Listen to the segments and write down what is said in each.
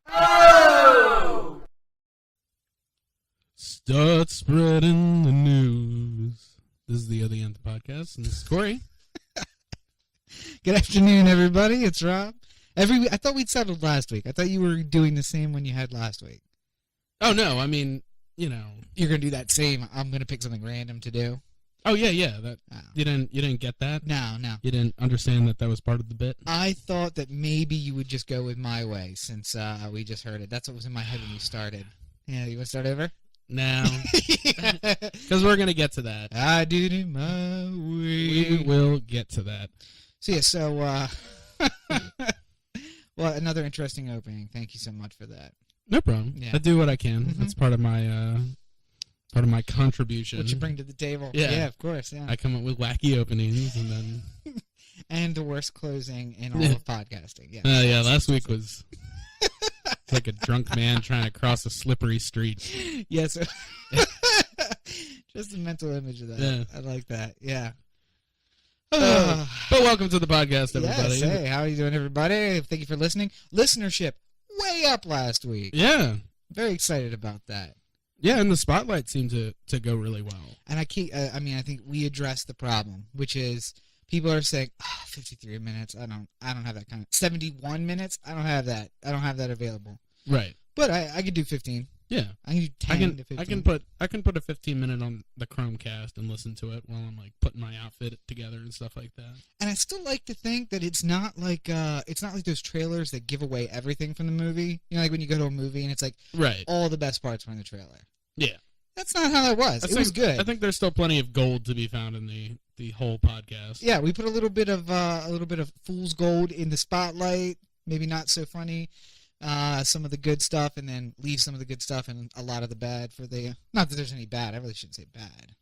Oh! Start spreading the news. This is the Anthem podcast, and this is Cory. Good afternoon, everybody. It's Rob. I thought we'd settled last week. I thought you were doing the same one you had last week. Oh, no, I mean, you know. You're going to do that same, I'm going to pick something random to do? Oh, yeah. You didn't get that? No. You didn't understand that was part of the bit? I thought that maybe you would just go with my way since we just heard it. That's what was in my head when you started. Yeah, you want to start over? No. Because we're going to get to that. I did it my way. We will get to that. So well, another interesting opening. Thank you so much for that. No problem. Yeah. I do what I can. Mm-hmm. That's part of my contribution. What you bring to the table. Yeah, of course. Yeah. I come up with wacky openings and then and the worst closing in all of podcasting. Yeah. Yeah. Last week was like a drunk man trying to cross a slippery street. Yes. Just a mental image of that. Yeah. I like that. Yeah. But welcome to the podcast, everybody. Yes, hey, how are you doing, everybody? Thank you for listening. Listenership way up last week. Yeah. Very excited about that. Yeah, and the spotlight seemed to go really well. And I think we addressed the problem, which is people are saying, 53 minutes. I don't have that kind of 71 minutes. I don't have that. I don't have that available. Right. But I could do 15. Yeah. I can do 10 to 15. I can put a 15-minute on the Chromecast and listen to it while I'm like putting my outfit together and stuff like that. And I still like to think that it's not like those trailers that give away everything from the movie. You know, like when you go to a movie and it's like all the best parts were in the trailer. Yeah. That's not how that was. It was good. I think there's still plenty of gold to be found in the whole podcast. Yeah, we put a little bit of fool's gold in the spotlight. Maybe not so funny. Some of the good stuff, and then leave some of the good stuff and a lot of the bad for the. Not that there's any bad. I really shouldn't say bad.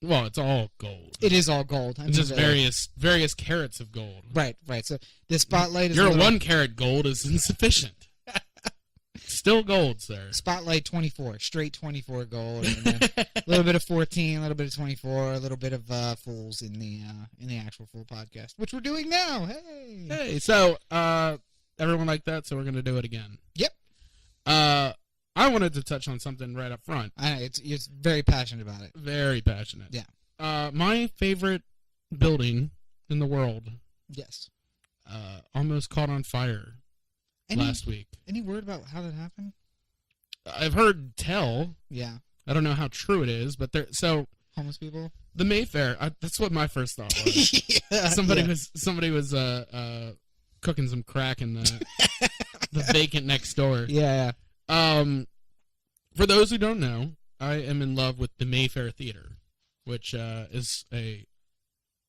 Well, it's all gold. It is all gold. It's just various carats of gold. Right. So the spotlight is. Your 1 carat gold is insufficient. Still gold, sir. Spotlight 24, straight 24 gold, and then a little bit of 14, a little bit of 24, a little bit of fools in the actual full podcast, which we're doing now. Hey. So everyone liked that, so we're gonna do it again. Yep. I wanted to touch on something right up front. I know it's very passionate about it. Very passionate. Yeah. My favorite building in the world. Yes. Almost caught on fire last week. Any word about how that happened? I've heard tell. Yeah. I don't know how true it is, but homeless people. The Mayfair. That's what my first thought was. Yeah, somebody was cooking some crack in the vacant next door. Yeah. For those who don't know, I am in love with the Mayfair Theater, which is a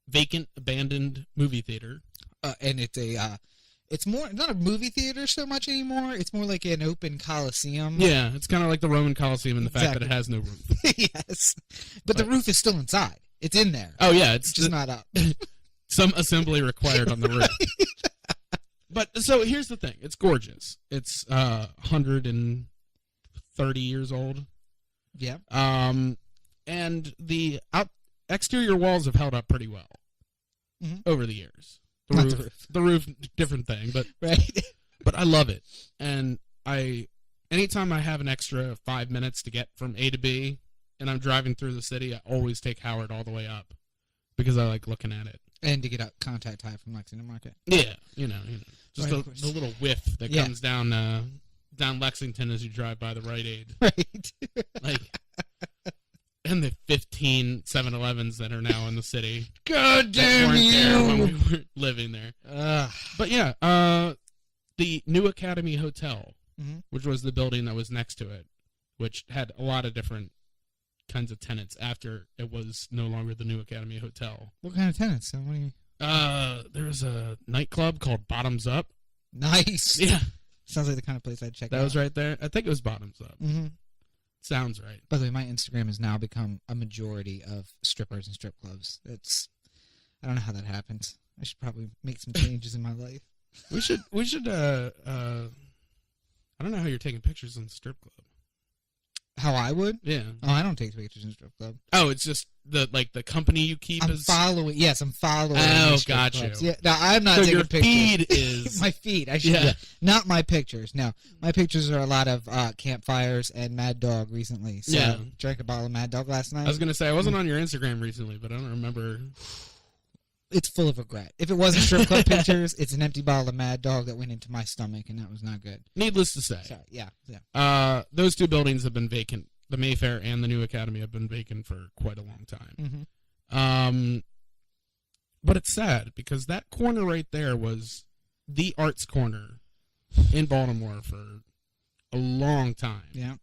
vacant, abandoned movie theater. And it's not a movie theater so much anymore. It's more like an open coliseum. Yeah, it's kind of like the Roman Coliseum in the fact that it has no roof. Yes, but the roof is still inside. It's in there. Oh yeah, it's just not up. Some assembly required on the roof. But so here's the thing: it's gorgeous. It's 130 years old. Yeah. And the exterior walls have held up pretty well over the years. The roof, different thing, but right. But I love it, and anytime I have an extra 5 minutes to get from A to B, and I'm driving through the city, I always take Howard all the way up because I like looking at it. And to get a contact high from Lexington Market. Yeah, you know, just the little whiff that comes down Lexington as you drive by the Rite Aid. Right. And the 15 7-Elevens that are now in the city. God damn you! There when we were living there. But yeah, the New Academy Hotel, which was the building that was next to it, which had a lot of different kinds of tenants after it was no longer the New Academy Hotel. What kind of tenants? What do you... There was a nightclub called Bottoms Up. Nice. Yeah. Sounds like the kind of place I'd check out. That was right there. I think it was Bottoms Up. Mm-hmm. Sounds right. By the way, my Instagram has now become a majority of strippers and strip clubs. I don't know how that happens. I should probably make some changes in my life. We should I don't know how you're taking pictures in the strip club. How I would? Yeah. Oh, I don't take pictures in strip club. Oh, it's just the company you keep I'm is following. Yes, I'm following. Oh, strip got clubs. you. Yeah, no, I'm not so taking your pictures. feed is My feed. I should. Yeah. Not my pictures. No, my pictures are a lot of campfires and Mad Dog recently. So drank a bottle of Mad Dog last night. I was gonna say I wasn't on your Instagram recently, but I don't remember. It's full of regret. If it wasn't strip club pictures, it's an empty bottle of Mad Dog that went into my stomach, and that was not good. Needless to say. Sorry. Yeah. Those two buildings have been vacant. The Mayfair and the New Academy have been vacant for quite a long time. Mm-hmm. But it's sad because that corner right there was the arts corner in Baltimore for a long time. Yeah.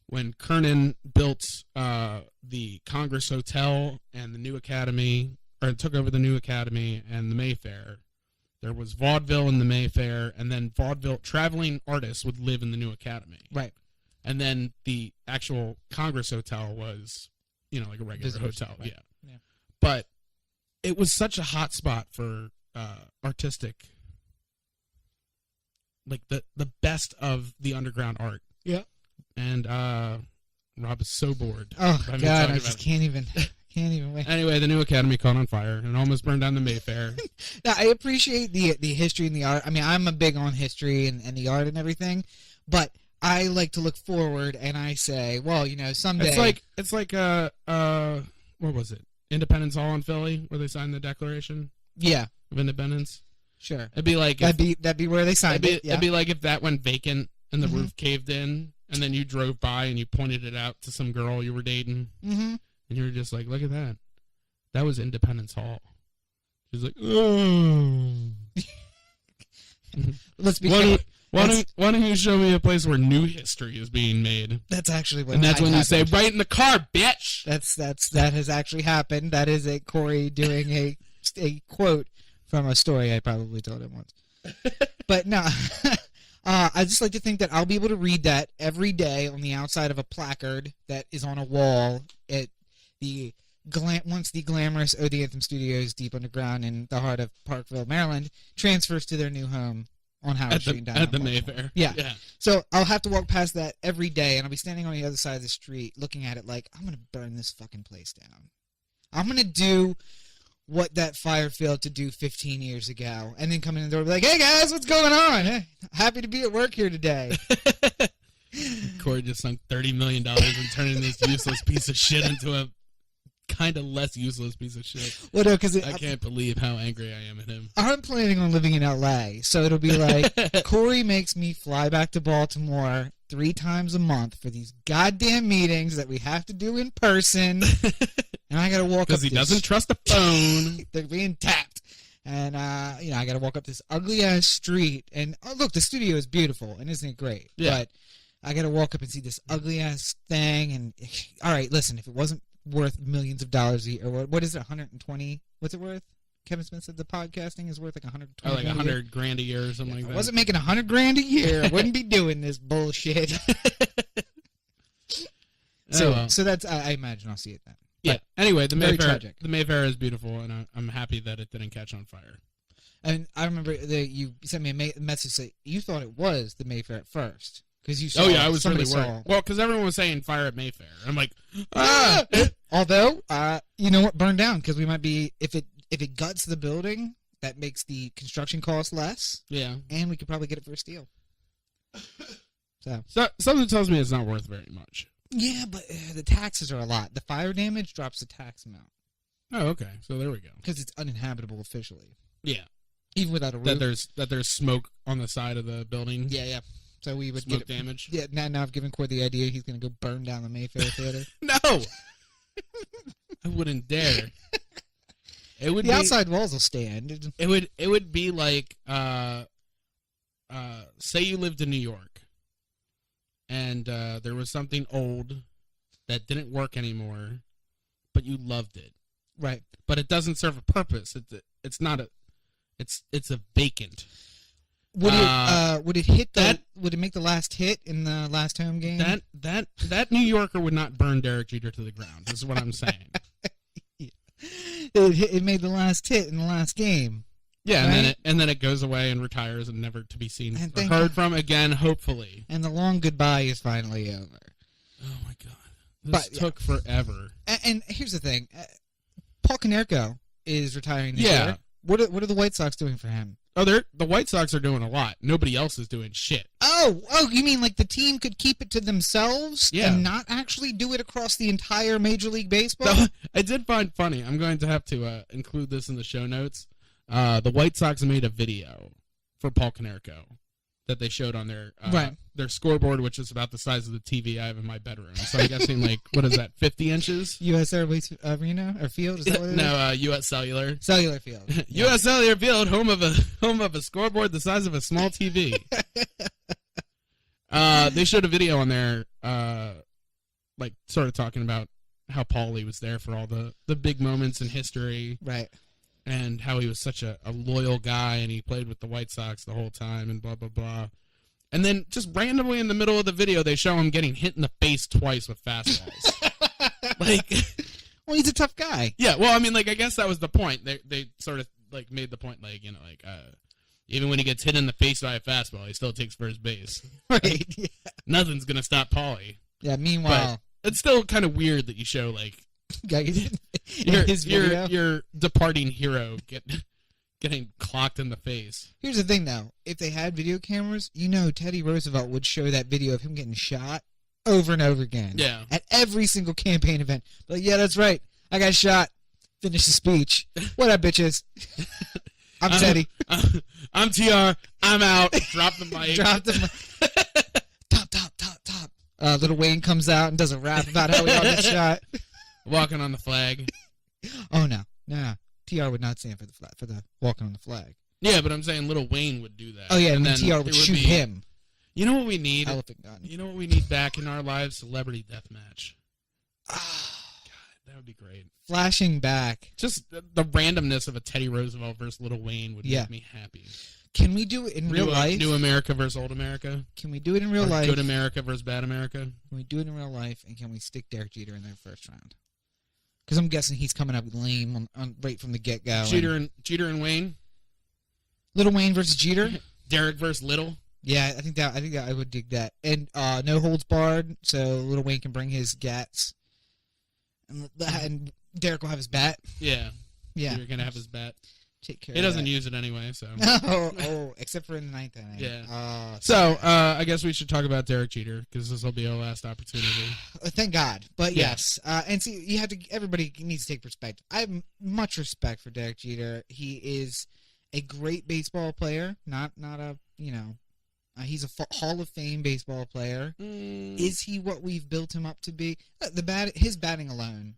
When Kernan built the Congress Hotel and the New Academy, or took over the New Academy and the Mayfair, there was vaudeville in the Mayfair, and then vaudeville traveling artists would live in the New Academy. Right. And then the actual Congress Hotel was, like a regular Visitors, hotel. right. Yeah. But it was such a hot spot for artistic, like the best of the underground art. Yeah. And Rob is so bored. Oh, God, I just can't even wait. Anyway, the New Academy caught on fire and almost burned down the Mayfair. Now, I appreciate the history and the art. I mean, I'm a big on history and the art and everything, but I like to look forward, and I say, well, someday. It's like what was it? Independence Hall in Philly, where they signed the Declaration. Yeah. Of Independence. Sure. It'd be like that'd be where they signed it. Yeah. It'd be like if that went vacant and the roof caved in, and then you drove by and you pointed it out to some girl you were dating, and you were just like, "Look at that! That was Independence Hall." She's like, "Oh." Let's be. Why don't you show me a place where new history is being made? That's actually what. And that's when happened. you say, "Right in the car, bitch." That has actually happened. That is a Cory doing a quote from a story I probably told him once. But no, I just like to think that I'll be able to read that every day on the outside of a placard that is on a wall at the once the glamorous OD Anthem Studios deep underground in the heart of Parkville, Maryland, transfers to their new home on Howard Street down at the Mayfair. Yeah. So I'll have to walk past that every day, and I'll be standing on the other side of the street looking at it like, I'm going to burn this fucking place down. I'm going to do what that fire failed to do 15 years ago, and then come in the door and be like, hey, guys, what's going on? Happy to be at work here today. Cory just sunk $30 million in turning this useless piece of shit into a kind of less useless piece of shit. Well, no, because I can't believe how angry I am at him. I'm planning on living in LA, so it'll be like Cory makes me fly back to Baltimore 3 times a month for these goddamn meetings that we have to do in person, and I gotta walk up because he doesn't trust the phone. They're being tapped, and I gotta walk up this ugly ass street, and look, the studio is beautiful, and isn't it great? Yeah. But I gotta walk up and see this ugly ass thing, and all right, listen, if it wasn't worth millions of dollars a year, or what is it, 120? What's it worth? Kevin Smith said the podcasting is worth like 120. Like $100,000 a year or something like that. If I wasn't making $100,000 a year, I wouldn't be doing this bullshit. So that's I imagine I'll see it then. Yeah. Anyway, the tragic. Mayfair is beautiful, and I'm happy that it didn't catch on fire. And I remember that you sent me a message saying you thought it was the Mayfair at first. You saw, I was really worried. Well, because everyone was saying fire at Mayfair. I'm like, Although, you know what, burned down, because we might be, if it guts the building, that makes the construction cost less. Yeah. And we could probably get it for a steal. So something tells me it's not worth very much. Yeah, but the taxes are a lot. The fire damage drops the tax amount. Oh, okay. So there we go. Because it's uninhabitable officially. Yeah. Even without a roof. That there's smoke on the side of the building. Yeah. So we would smoke get damage. Yeah. Now I've given Cory the idea he's going to go burn down the Mayfair Theater. No, I wouldn't dare. It would. The outside walls will stand. It would be like, say you lived in New York, and there was something old that didn't work anymore, but you loved it. Right. But it doesn't serve a purpose. It's not a. It's a vacant. Would it hit that? Would it make the last hit in the last home game? That New Yorker would not burn Derek Jeter to the ground. Is what I'm saying. It made the last hit in the last game. Yeah, right? and then it goes away and retires and never to be seen or heard from again. Hopefully. And the long goodbye is finally over. Oh my god, this took forever. And here's the thing, Paul Konerko is retiring this year. What are the White Sox doing for him? Oh, the White Sox are doing a lot. Nobody else is doing shit. Oh, you mean like the team could keep it to themselves and not actually do it across the entire Major League Baseball? So, I did find funny. I'm going to have to include this in the show notes. The White Sox made a video for Paul Konerko that they showed on their scoreboard, which is about the size of the TV I have in my bedroom. So I'm guessing, like, what is that, 50 inches? U.S. Airways Arena or Field? Is that what it is? No, U.S. Cellular. Cellular Field. U.S. Cellular Field, home of a scoreboard the size of a small TV. They showed a video on there, like, sort of talking about how Paulie was there for all the big moments in history. Right. And how he was such a loyal guy, and he played with the White Sox the whole time, and blah, blah, blah. And then just randomly in the middle of the video, they show him getting hit in the face twice with fastballs. Well, he's a tough guy. Yeah, well, I mean, like, I guess that was the point. They sort of, like, made the point, like, you know, like, even when he gets hit in the face by a fastball, he still takes first base. Right, like, nothing's going to stop Paulie. Yeah, meanwhile... But it's still kind of weird that you show, like, your departing hero getting clocked in the face. Here's the thing, though. If they had video cameras, Teddy Roosevelt would show that video of him getting shot over and over again. Yeah. At every single campaign event. Like, yeah, that's right. I got shot. Finish the speech. What up, bitches? I'm Teddy. I'm TR. I'm out. Drop the mic. Drop the mic. Top. Little Wayne comes out and does a rap about how we all got shot. Walking on the flag. Oh, no. TR would not stand for the walking on the flag. Yeah, but I'm saying Little Wayne would do that. Oh, yeah, and then TR would shoot him. You know what we need? Elephant gun. You know what we need back in our lives? Celebrity deathmatch. God, that would be great. Flashing back. Just the randomness of a Teddy Roosevelt versus Little Wayne would make me happy. Can we do it in real life? New America versus Old America? Can we do it in real life? Good America versus Bad America? Can we do it in real life, and can we stick Derek Jeter in their first round? Because I'm guessing he's coming up lame right from the get-go. Jeter and Wayne? Little Wayne versus Jeter? Derek versus Little? Yeah, I think that I would dig that. And no holds barred, so Little Wayne can bring his gats. And Derek will have his bat. Yeah. Yeah. You're going to have his bat. Take care he doesn't use it anyway, so. Except for in the ninth inning. Yeah. So, I guess we should talk about Derek Jeter, because this will be our last opportunity. Thank God. But yes. And see, everybody needs to take perspective. I have much respect for Derek Jeter. He is a great baseball player, not a, he's a Hall of Fame baseball player. Is he what we've built him up to be? His batting alone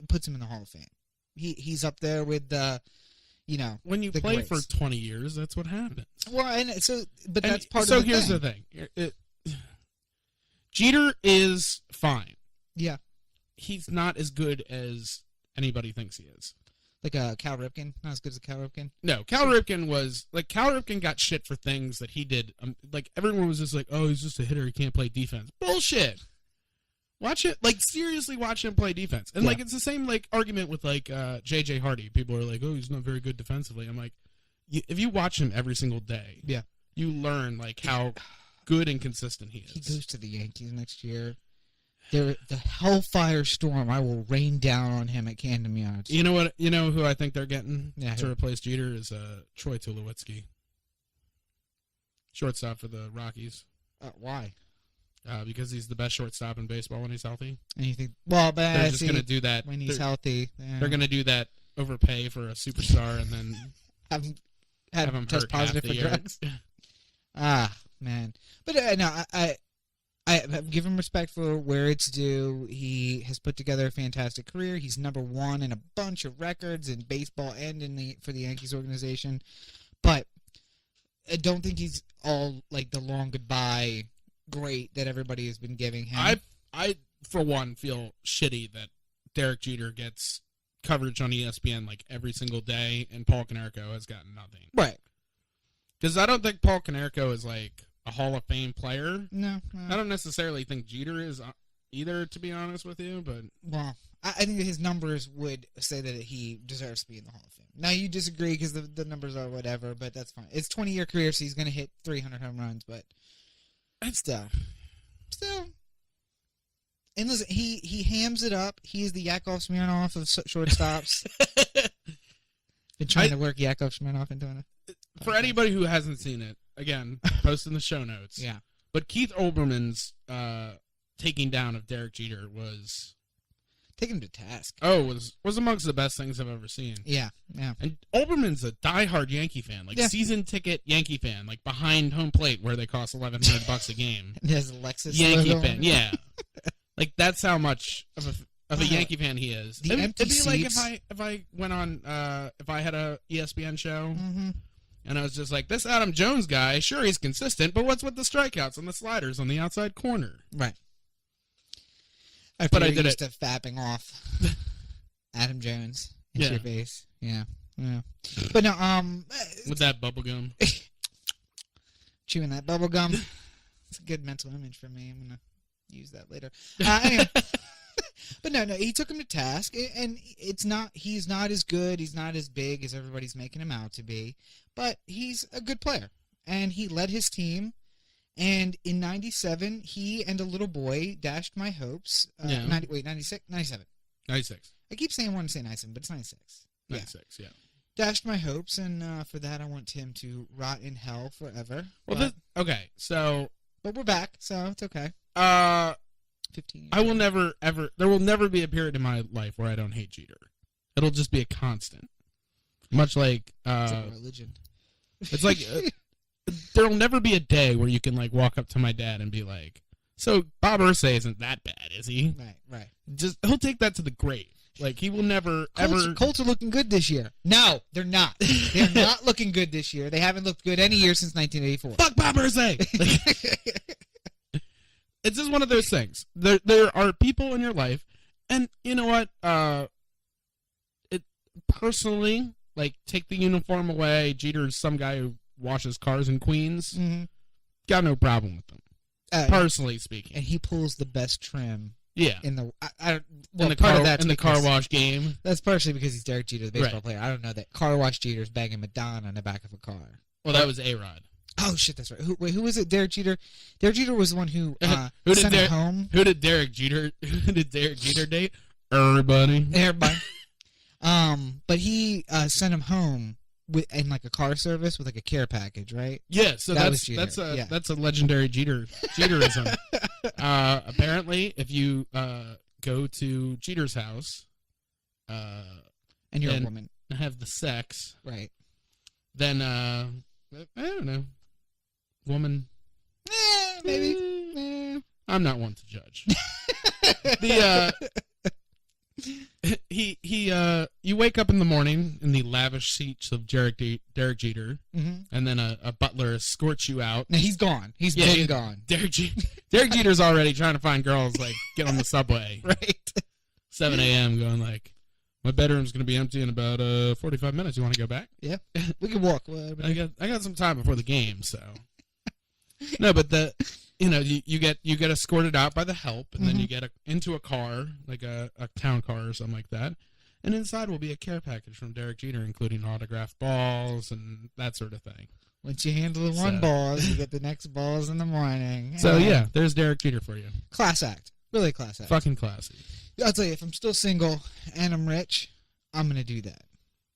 puts him in the Hall of Fame. He's up there with the, when you play for 20 years, that's what happens. Well, but that's part of the thing. So here's the thing. Jeter is fine. Yeah. He's not as good as anybody thinks he is. Like Cal Ripken? Not as good as Cal Ripken? No, Cal Ripken got shit for things that he did. Everyone was just like, oh, he's just a hitter. He can't play defense. Bullshit. Watch it. Seriously watch him play defense. And, it's the same, argument with, J.J. Hardy. People are like, oh, he's not very good defensively. I'm like, if you watch him every single day, you learn, how good and consistent he is. He goes to the Yankees next year. The hellfire storm I will rain down on him at Camden Yards. You know what? You know who I think they're getting to replace Jeter is Troy Tulowitzki, shortstop for the Rockies. Why? Because he's the best shortstop in baseball when he's healthy. And you think, they're just going to do that when he's healthy. Yeah. They're going to do that overpay for a superstar and then have him test positive for drugs. Man. But no, I give him respect for where it's due. He has put together a fantastic career. He's number one in a bunch of records in baseball and for the Yankees organization. But I don't think he's all the long goodbye great that everybody has been giving him. I for one feel shitty that Derek Jeter gets coverage on ESPN every single day, and Paul Konerko has gotten nothing. Right. Because I don't think Paul Konerko is a Hall of Fame player. No. I don't necessarily think Jeter is either, to be honest with you. But I think that his numbers would say that he deserves to be in the Hall of Fame. Now you disagree because the numbers are whatever, but that's fine. It's 20-year career, so he's going to hit 300 home runs, but still. And listen, he hams it up. He is the Yakov Smirnoff of shortstops. Been trying to work Yakov Smirnoff into it. For anybody who hasn't seen it, again, post in the show notes. Yeah. But Keith Olbermann's taking down of Derek Jeter was... Take him to task. Oh, was amongst the best things I've ever seen. Yeah. And Olbermann's a diehard Yankee fan, like season ticket Yankee fan, like behind home plate where they cost $1,100 a game. He has a Lexus Yankee logo fan, yeah. Like that's how much of a Yankee fan he is. It'd be like if I went on if I had a ESPN show and I was just like, this Adam Jones guy, sure he's consistent, but what's with the strikeouts and the sliders on the outside corner? Right. But I did used to fapping off Adam Jones into your face. Yeah. But no, with that bubble gum. Chewing that bubble gum. It's a good mental image for me. I'm gonna use that later. Anyway. But no, he took him to task, and he's not as good, he's not as big as everybody's making him out to be, but he's a good player, and he led his team. And in 97, he and a little boy dashed my hopes. 96? 97. 96. I keep saying I want to say 97, but it's 96. 96, yeah. Dashed my hopes, and for that I want him to rot in hell forever. Well, okay, so... But we're back, so it's okay. 15 years. I will never, ever... There will never be a period in my life where I don't hate Jeter. It'll just be a constant. Much like... it's like a religion. It's like... There'll never be a day where you can like walk up to my dad and be like, "So Bob Irsay isn't that bad, is he?" Right. Just he'll take that to the grave. Like he will never ever. Colts are looking good this year. No, they're not. They're not looking good this year. They haven't looked good any year since 1984. Fuck Bob Irsay. It's just one of those things. There are people in your life, and you know what? It personally, like, take the uniform away. Jeter's some guy who washes cars in Queens. Got no problem with them, personally speaking. And he pulls the best trim. Yeah, in the car wash game. That's partially because he's Derek Jeter, the baseball player. I don't know that car wash Jeter's banging Madonna on the back of a car. Well, that was A-Rod. Oh shit, that's right. Who was it? Derek Jeter. Derek Jeter was the one who sent him home. Who did Derek Jeter? Who did Derek Jeter date? Everybody. But he sent him home in like a car service with like a care package, right? Yeah, so that's a legendary Jeterism. Apparently, if you go to Jeter's house, and you're a woman, have the sex, right? Then I don't know, woman, maybe. I'm not one to judge. You wake up in the morning in the lavish seats of Derek Jeter, and then a butler escorts you out. Now he's gone. He's been gone. Derek Jeter's already trying to find girls, like, get on the subway. Right. 7 a.m. going like, my bedroom's going to be empty in about 45 minutes. You want to go back? Yeah. We can walk. I got some time before the game, so. No, but you get escorted out by the help, and then you get into a car, like a town car or something like that, and inside will be a care package from Derek Jeter, including autographed balls and that sort of thing. Once you handle the one balls, you get the next balls in the morning. So yeah, there's Derek Jeter for you. Class act, really class act. Fucking classy. I'll tell you, if I'm still single and I'm rich, I'm gonna do that.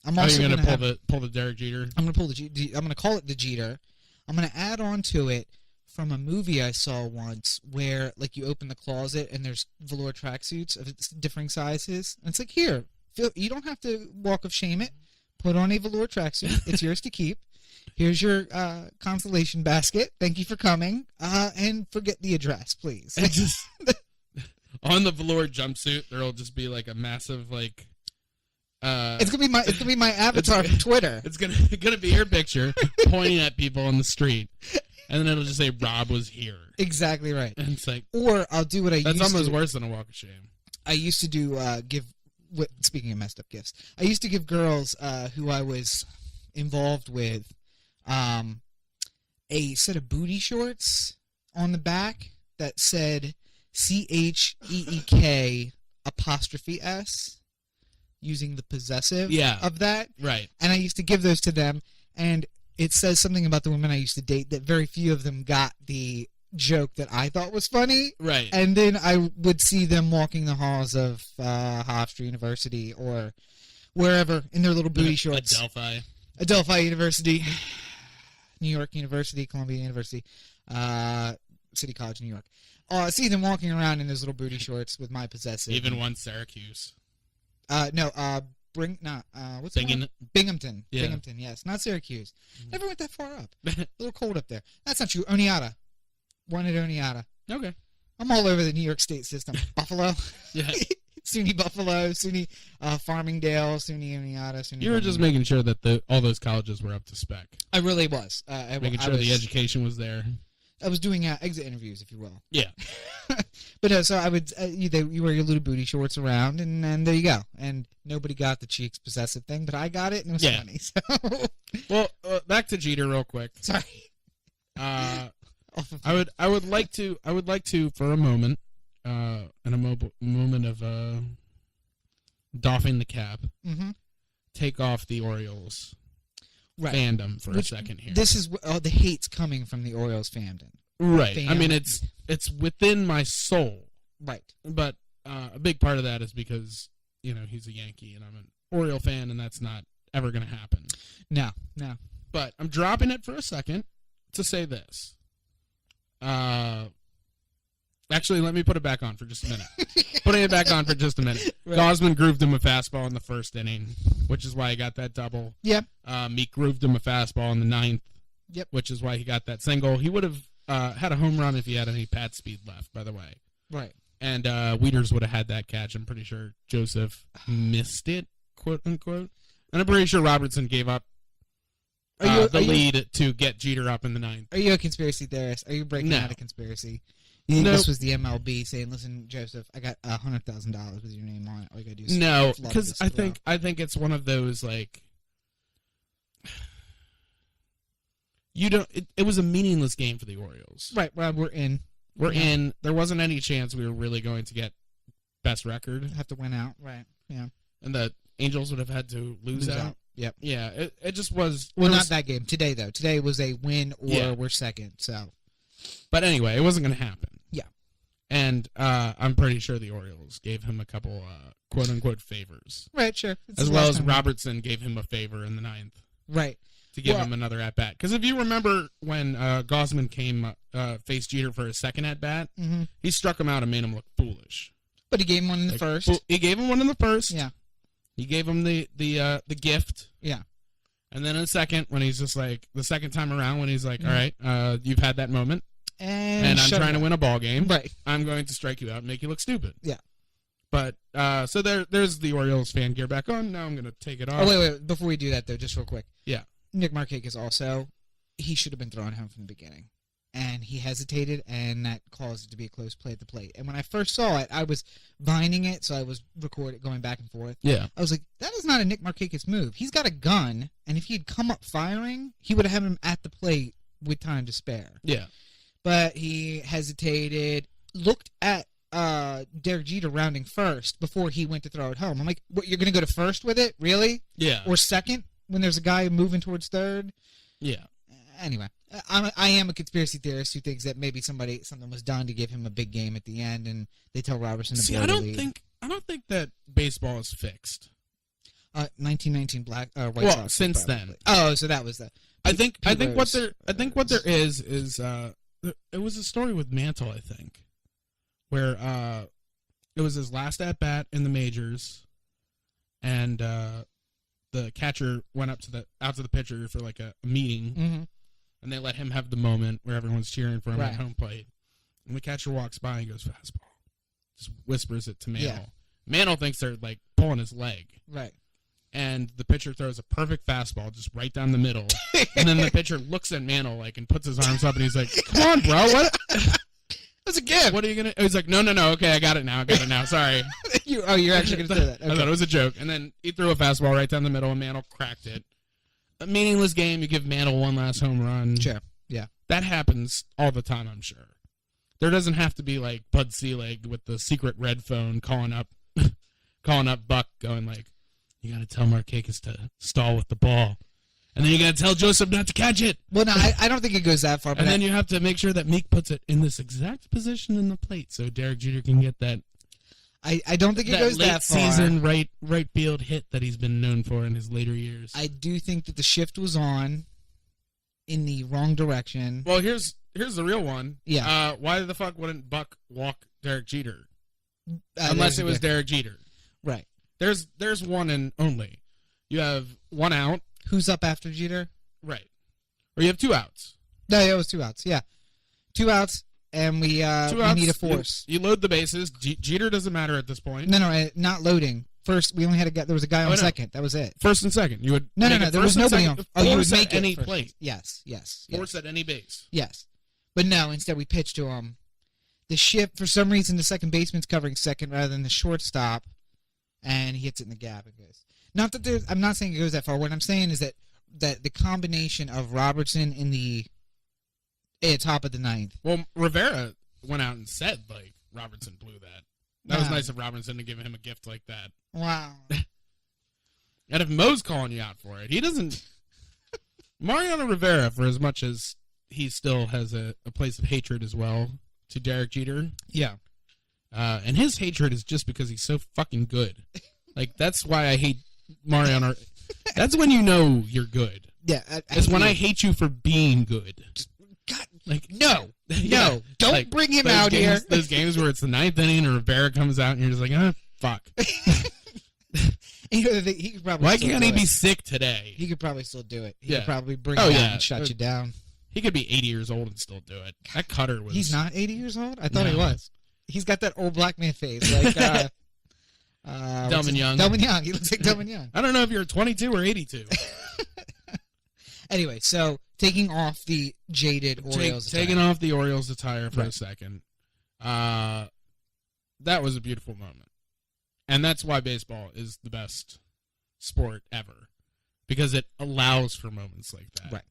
I'm also gonna pull the Derek Jeter. I'm gonna pull I'm gonna call it the Jeter. I'm gonna add on to it from a movie I saw once where, like, you open the closet and there's velour tracksuits of differing sizes. And it's like, here, you don't have to walk of shame it. Put on a velour tracksuit. It's yours to keep. Here's your consolation basket. Thank you for coming. And forget the address, please. On the velour jumpsuit, there'll just be like a massive, like, it's gonna be my avatar from Twitter. It's gonna be your picture pointing at people on the street. And then it'll just say, Rob was here. Exactly right. And it's like... Or I'll do what I used to... That's almost worse than a walk of shame. I used to do, speaking of messed up gifts, I used to give girls who I was involved with a set of booty shorts on the back that said CHEEK '(S), using the possessive of that. Right. And I used to give those to them, and... It says something about the women I used to date that very few of them got the joke that I thought was funny. Right. And then I would see them walking the halls of Hofstra University or wherever in their little booty shorts. Adelphi University, New York University, Columbia University, City College, New York. See them walking around in those little booty shorts with my possessive. Even one Syracuse. What's Binghamton. Yeah. Binghamton, yes. Not Syracuse. Never went that far up. A little cold up there. That's not true. Oneida. One at Oneida. Okay. I'm all over the New York State system. Buffalo. Yeah. SUNY Buffalo, SUNY Farmingdale, SUNY Oneida, SUNY. You were just making sure that all those colleges were up to spec. I really was. Making sure the education was there. I was doing exit interviews, if you will. Yeah. But so I would, you wear your little booty shorts around, and there you go. And nobody got the cheeks possessive thing, but I got it, and it was funny. So. Well, back to Jeter real quick. Sorry. I would like to for a moment, in a moment of doffing the cap, take off the Orioles fandom for a second here. This is the hate's coming from the Orioles fandom. Right. I mean, it's within my soul. Right. But a big part of that is because, he's a Yankee and I'm an Oriole fan, and that's not ever going to happen. No. But I'm dropping it for a second to say this. Actually, let me put it back on for just a minute. Putting it back on for just a minute. Right. Gosman grooved him a fastball in the first inning, which is why he got that double. Yep. Meek grooved him a fastball in the ninth, which is why he got that single. He would have had a home run if he had any pat speed left, by the way. Right. And Wieters would have had that catch. I'm pretty sure Joseph missed it, quote unquote. And I'm pretty sure Robertson gave up the lead to get Jeter up in the ninth. Are you a conspiracy theorist? Are you breaking out a conspiracy? You think this was the MLB saying, "Listen, Joseph, I got $100,000 with your name on it. All you gotta do is no," because I think it's one of those like you don't. It was a meaningless game for the Orioles. Right. Well, we're in. There wasn't any chance we were really going to get best record. Have to win out. Right. Yeah. And the Angels would have had to lose out. Yep. Yeah. It just was. Well, not that game today though. Today was a win or we're second. So. But anyway, it wasn't going to happen. Yeah. And I'm pretty sure the Orioles gave him a couple quote-unquote favors. Right, sure. As well as Robertson gave him a favor in the ninth. Right. To give him another at-bat. Because if you remember when Gosman faced Jeter for his second at-bat, he struck him out and made him look foolish. But he gave him one in the first. He gave him one in the first. Yeah. He gave him the gift. Yeah. And then in the second, when he's just like, the second time around, when he's like, all right, you've had that moment. And I'm trying to win a ball game. Right. I'm going to strike you out and make you look stupid. Yeah. But, so there's the Orioles fan gear back on. Now I'm going to take it off. Oh, wait. Before we do that, though, just real quick. Yeah. Nick Markakis also, he should have been thrown home from the beginning. And he hesitated, and that caused it to be a close play at the plate. And when I first saw it, I was vining it, so I was going back and forth. Yeah. I was like, that is not a Nick Markakis move. He's got a gun, and if he'd come up firing, he would have had him at the plate with time to spare. Yeah. But he hesitated, looked at Derek Jeter rounding first before he went to throw it home. I'm like, what, you're going to go to first with it? Really? Yeah. Or second when there's a guy moving towards third? Yeah. Anyway, I am a conspiracy theorist who thinks that maybe something was done to give him a big game at the end, and they tell Robertson to blow the lead. I don't think that baseball is fixed. 1919 White Sox. Well, since then. Oh, so that was the. I think what there is it was a story with Mantle, I think, where it was his last at bat in the majors, and the catcher went out to the pitcher for like a meeting, and they let him have the moment where everyone's cheering for him at home plate, and the catcher walks by and goes fastball, just whispers it to Mantle. Yeah. Mantle thinks they're like pulling his leg, right. And the pitcher throws a perfect fastball just right down the middle. And then the pitcher looks at Mantle like and puts his arms up and he's like, "Come on, bro, what? That's a gift. What are you gonna?" He's like, "No, okay, I got it now. Sorry." You're actually gonna say that? Okay. I thought it was a joke. And then he threw a fastball right down the middle and Mantle cracked it. A meaningless game. You give Mantle one last home run. Sure. Yeah. That happens all the time, I'm sure. There doesn't have to be like Bud Selig with the secret red phone calling up Buck, going like, "You got to tell Markakis to stall with the ball." And then you got to tell Joseph not to catch it. Well, no, I don't think it goes that far. But And then you have to make sure that Meek puts it in this exact position in the plate so Derek Jeter can get that. I don't think it goes that far. Season right field hit that he's been known for in his later years. I do think that the shift was on in the wrong direction. Well, here's the real one. Yeah. Why the fuck wouldn't Buck walk Derek Jeter? Unless it was Derek Jeter. Right. There's one and only. You have one out. Who's up after Jeter? Right. Or you have 2 outs. No, it was 2 outs. Yeah. 2 outs. And we need a force. You load the bases. Jeter doesn't matter at this point. No, not loading. First, we only had a guy. There was a guy on second. That was it. First and second. You would no. There was nobody on. Oh, you would make any it plate. Yes. Force at any base. Yes, but no. Instead, we pitched to him. The shift, for some reason, the second baseman's covering second rather than the shortstop, and he hits it in the gap. It goes. Not that I'm not saying it goes that far. What I'm saying is that the combination of Robertson in the top of the ninth. Well, Rivera went out and said, like, Robertson blew that. That was nice of Robertson to give him a gift like that. Wow. And if Mo's calling you out for it, he doesn't... Mariano Rivera, for as much as he still has a place of hatred as well to Derek Jeter. Yeah. And his hatred is just because he's so fucking good. Like, that's why I hate Mariano. That's when you know you're good. Yeah. It's when I hate you for being good. God, like no, don't like, bring him out here. Those games where it's the 9th inning and Rivera comes out and you're just like, fuck. He could probably. Why can't he be sick today? He could probably still do it. He could probably bring you out and shut you down. He could be 80 years old and still do it. That cutter was. He's not 80 years old. I thought he was. He's got that old black man face, like Dumb and Young. Dumb and Young. He looks like Dumb and Young. I don't know if you're 22 or 82. Anyway, so taking off the jaded Orioles attire. Taking off the Orioles attire for a second. That was a beautiful moment. And that's why baseball is the best sport ever. Because it allows for moments like that. Right.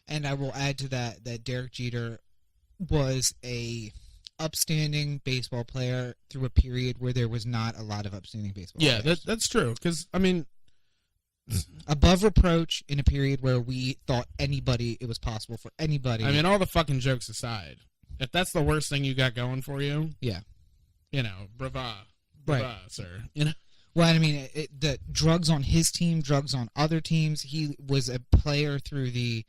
And I will add to that Derek Jeter was a upstanding baseball player through a period where there was not a lot of upstanding baseball players. Yeah, that's true. Because, I mean... above reproach in a period where we thought it was possible for anybody. I mean, all the fucking jokes aside, if that's the worst thing you got going for you, brava, right, sir. Well, I mean, the drugs on his team, drugs on other teams. He was a player through the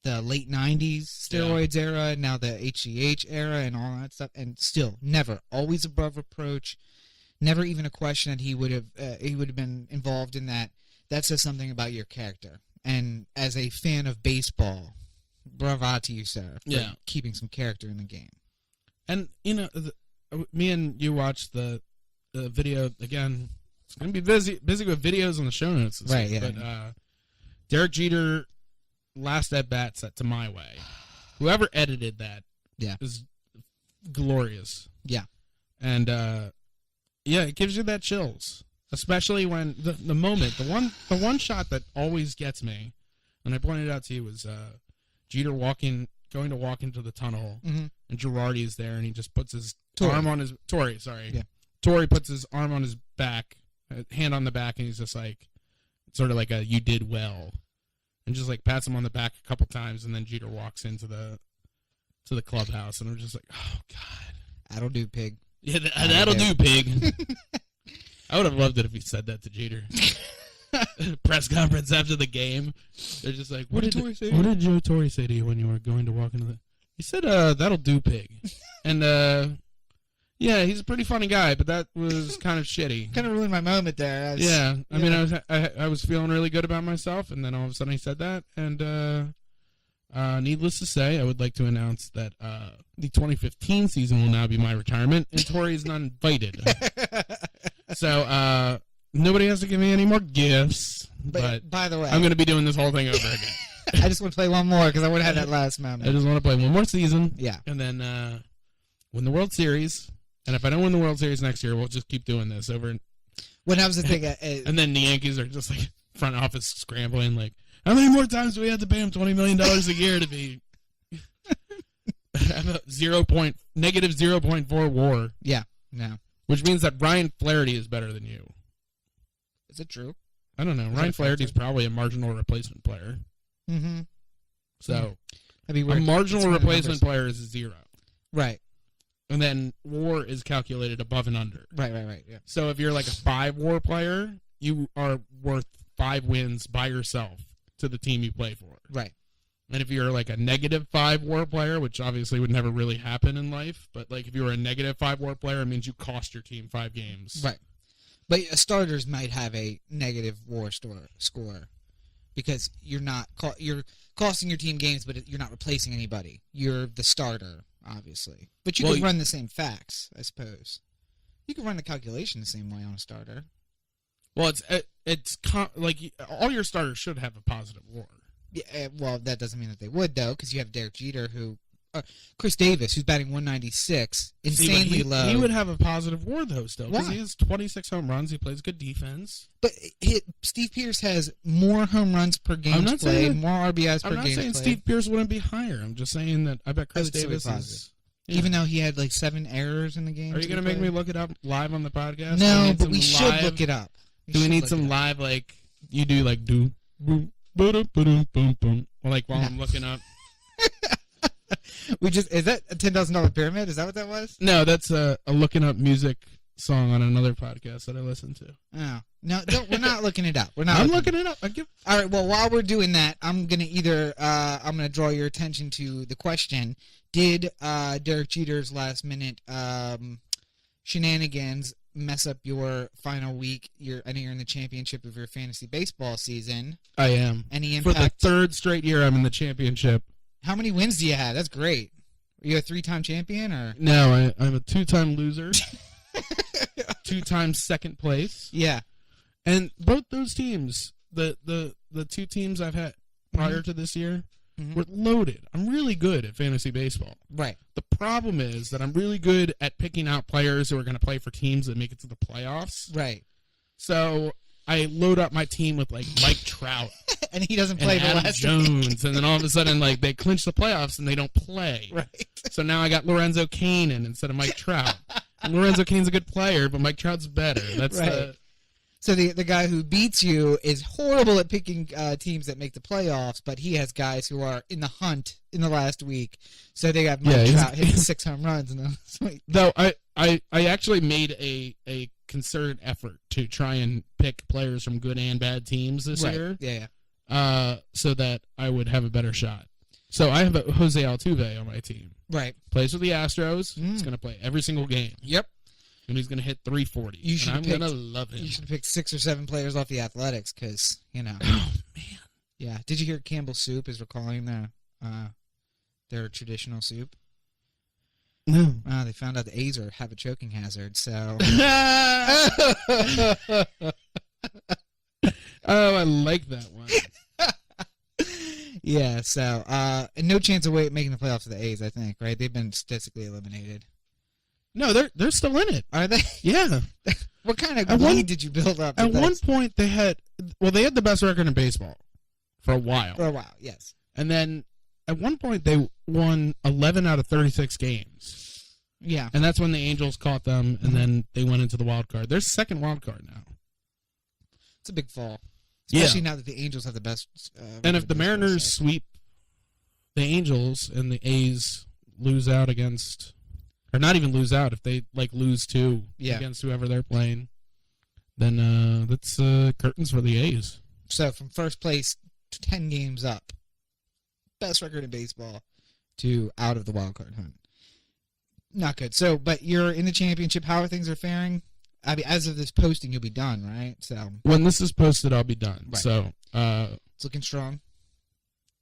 late '90s steroids era, now the HGH era, and all that stuff, and still never, always above reproach. Never even a question that he would have been involved in that. That says something about your character. And as a fan of baseball, bravo to you, sir, for keeping some character in the game. And me and you watched the video again. It's gonna be busy with videos on the show notes. Right. Yeah. But Derek Jeter last at bat set to My Way. Whoever edited that, is glorious. Yeah. And it gives you that chills, especially when the moment, the one shot that always gets me, and I pointed out to you, was Jeter going to walk into the tunnel, and Girardi is there, and he just puts his arm on his Tory. Sorry, Tory puts his arm on his back, hand on the back, and he's just like, sort of like a "you did well," and just like pats him on the back a couple times, and then Jeter walks into the clubhouse, and I'm just like, oh god, that'll do, pig. Yeah, that'll do, pig. I would have loved it if he said that to Jeter. Press conference after the game. They're just like, what did Joe Torre say to you when you were going to walk into the... He said, that'll do, pig. And, he's a pretty funny guy, but that was kind of shitty. Kind of ruined my moment there. I mean, I was feeling really good about myself, and then all of a sudden he said that, and... needless to say, I would like to announce that the 2015 season will now be my retirement, and Tori is not invited. So nobody has to give me any more gifts. But by the way, I'm going to be doing this whole thing over again. I just want to play one more because I would have had that last moment. I just want to play one more season. Yeah. And then win the World Series. And if I don't win the World Series next year, we'll just keep doing this over. When that was the thing. And then the Yankees are just like front office scrambling like, how many more times do we have to pay him $20 million a year to be have a -0.4 WAR? Yeah, no. Which means that Ryan Flaherty is better than you. Is it true? I don't know. Ryan Flaherty's probably a marginal replacement player. Mm-hmm. So that'd be weird. A marginal replacement player is 0. Right. And then WAR is calculated above and under. Right. Yeah. So if you're like a 5 WAR player, you are worth 5 wins by yourself to the team you play for. Right. And if you're like a -5 WAR player, which obviously would never really happen in life, but like if you were a -5 WAR player, it means you cost your team 5 games. Right. But starters might have a negative WAR score because you're costing your team games, but you're not replacing anybody. You're the starter, obviously. But you can run the same facts, I suppose. You can run the calculation the same way on a starter. Well, like all your starters should have a positive WAR. Yeah, well, that doesn't mean that they would, though, because you have Derek Jeter, Chris Davis, who's batting 196, insanely low. He would have a positive WAR, though, still, because Why? he has 26 home runs. He plays good defense. But Steve Pearce has more home runs per game played, more RBIs per game played. I'm not saying Steve Pearce wouldn't be higher. I'm just saying that I bet Chris Davis is... Yeah. Even though he had like 7 errors in the game. Are you going to make me look it up live on the podcast? No, but we should look it up. Do we need some live, like, you do, like, do, boom, boom, boom, boom, boom, like, while I'm looking up? Is that a $10,000 pyramid? Is that what that was? No, that's a looking up music song on another podcast that I listen to. Oh. No, we're not looking it up. I'm looking it up. All right, well, while we're doing that, I'm going to draw your attention to the question. Did Derek Jeter's last-minute shenanigans mess up your final week? I know you're in the championship of your fantasy baseball season. I am. Any impact? For the 3rd straight year, I'm in the championship. How many wins do you have? That's great. Are you a 3-time champion or? No, I'm a 2-time loser. 2-time second place. Yeah. And both those teams, the 2 teams I've had prior to this year, were loaded. I'm really good at fantasy baseball. Right. The problem is that I'm really good at picking out players who are going to play for teams that make it to the playoffs. Right. So I load up my team with like Mike Trout. And he doesn't play the last Jones, and then all of a sudden, like, they clinch the playoffs and they don't play. Right. So now I got Lorenzo Cain in instead of Mike Trout. And Lorenzo Cain's a good player, but Mike Trout's better. That's right. So the guy who beats you is horrible at picking teams that make the playoffs, but he has guys who are in the hunt in the last week. So they got Mike Trout hitting 6 home runs in the last week. Though I actually made a concerted effort to try and pick players from good and bad teams this year. Yeah. So that I would have a better shot. So I have Jose Altuve on my team. Right. Plays with the Astros. He's going to play every single game. Yep. And he's going to hit 340. I'm going to love him. You should pick 6 or 7 players off the Athletics because, Oh, man. Yeah. Did you hear Campbell's Soup is recalling their traditional soup? No. They found out the A's have a choking hazard, so... Oh, I like that one. Yeah, so no chance of making the playoffs for the A's, I think, right? They've been statistically eliminated. No, they're still in it. Are they? Yeah. What kind of lead did you build up? At one point, they had the best record in baseball for a while. For a while, yes. And then at one point, they won 11 out of 36 games. Yeah. And that's when the Angels caught them, and then they went into the wild card. They're second wild card now. It's a big fall. Especially now that the Angels have the best. And if the Mariners sweep the Angels and the A's lose out against, or not even lose out, if they lose 2 against whoever they're playing, then that's curtains for the A's. So from first place to 10 games up, best record in baseball, to out of the wild card hunt. Not good. So, but you're in the championship. How are things faring? I mean, as of this posting, you'll be done, right? So when this is posted, I'll be done. Right. So it's looking strong.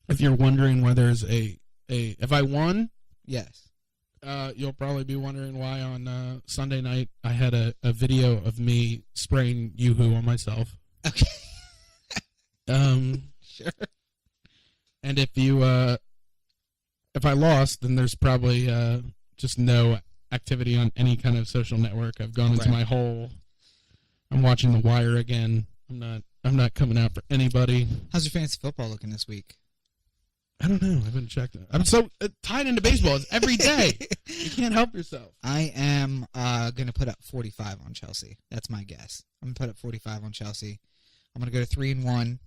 If you're wondering why there's if I won, yes, you'll probably be wondering why on Sunday night I had a video of me spraying Yoo-hoo on myself. Okay. Sure. And if I lost, then there's probably just no activity on any kind of social network. I've gone into my hole. I'm watching The Wire again. I'm not coming out for anybody. How's your fantasy football looking this week? I don't know. I haven't checked it. I'm so tied into baseball. It's every day. You can't help yourself. I am going to put up 45 on Chelsea. That's my guess. I'm going to put up 45 on Chelsea. I'm going to go to 3-1.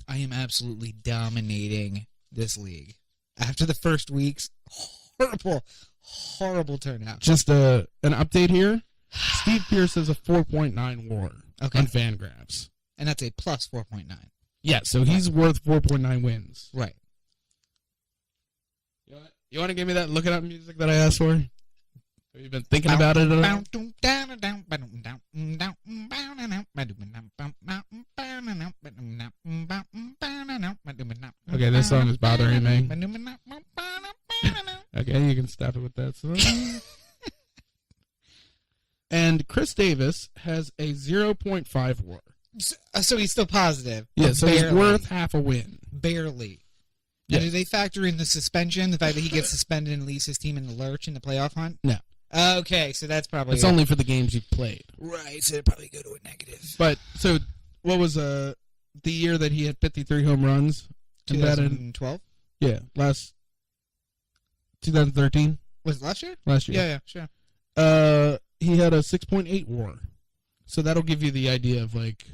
I am absolutely dominating this league. After the first weeks, horrible turnout. Just an update here. Steve Pierce has a 4.9 WAR on Fangraphs. And that's a plus 4.9. Yeah, so he's worth 4.9 wins. Right. You want to give me that look it up music that I asked for? Have you been thinking about it at all? Okay, this song is bothering me. Okay, you can stop it with that song. And Chris Davis has a 0.5 WAR. So he's still positive. Yeah, so he's worth half a win. Barely. Yeah. Do they factor in the suspension, the fact that he gets suspended and leaves his team in the lurch in the playoff hunt? No. Okay, so that's probably... It's only for the games you've played. Right, so it'd probably go to a negative. But, so, what was the year that he had 53 home runs? 2012? Yeah, 2013? Was it last year? Last year. Yeah, sure. He had a 6.8 WAR. So that'll give you the idea of, like...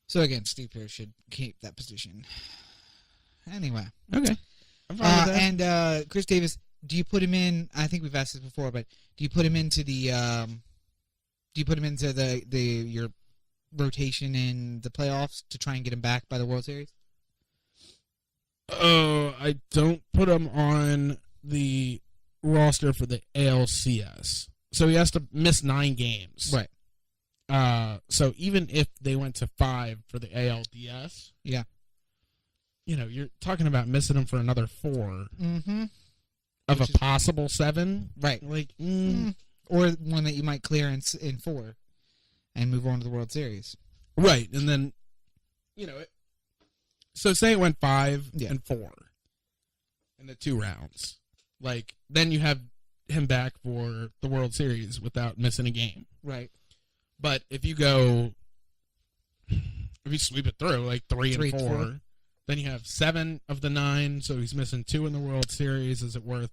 So, again, Steve Pierce should keep that position. Anyway. Okay. I'm fine with that. And Chris Davis, do you put him in? I think we've asked this before, but do you put him into the? Do you put him into your rotation in the playoffs to try and get him back by the World Series? Oh, I don't put him on the roster for the ALCS, so he has to miss 9 games. Right. So even if they went to 5 for the ALDS, yeah. You know, you're talking about missing them for another 4 of a possible 7. Right. Like, or one that you might clear in 4 and move on to the World Series. Right. And then, you know, so say it went 5 and 4 in the 2 rounds. Like, then you have him back for the World Series without missing a game. Right. But if you sweep it through, like 3 and 4. Then you have 7 of the 9, so he's missing 2 in the World Series. Is it worth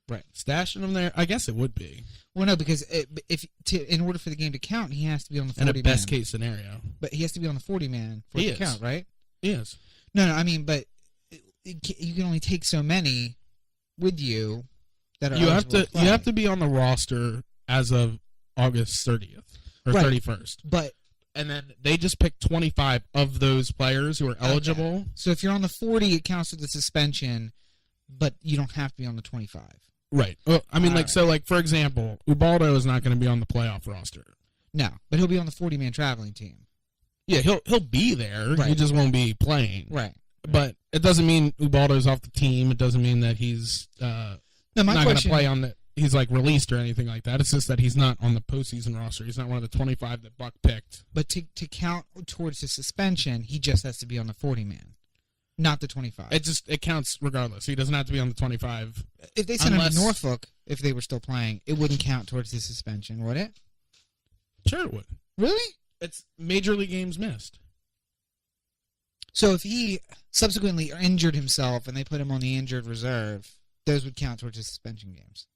stashing him there? I guess it would be. Well, no, because in order for the game to count, he has to be on the 40-man. In a best-case scenario. But he has to be on the 40-man for it to count, right? Yes. No, I mean, but you can only take so many with you that are eligible to play. You have to be on the roster as of August 30th or 31st. And then they just pick 25 of those players who are eligible. Okay. So if you're on the 40, it counts with the suspension, but you don't have to be on the 25. Right. Well, I mean, for example, Ubaldo is not going to be on the playoff roster. No, but he'll be on the 40-man traveling team. Yeah, he'll be there. Right. He just won't be playing. Right. But it doesn't mean Ubaldo's off the team. It doesn't mean that he's not going to play on the... He's like released or anything like that. It's just that he's not on the postseason roster. He's not one of the 25 that Buck picked. But to count towards the suspension, he just has to be on the 40-man, not the 25. It counts regardless. He doesn't have to be on the 25. If they sent him to Norfolk, if they were still playing, it wouldn't count towards the suspension, would it? Sure it would. Really? It's major league games missed. So if he subsequently injured himself and they put him on the injured reserve, those would count towards his suspension games.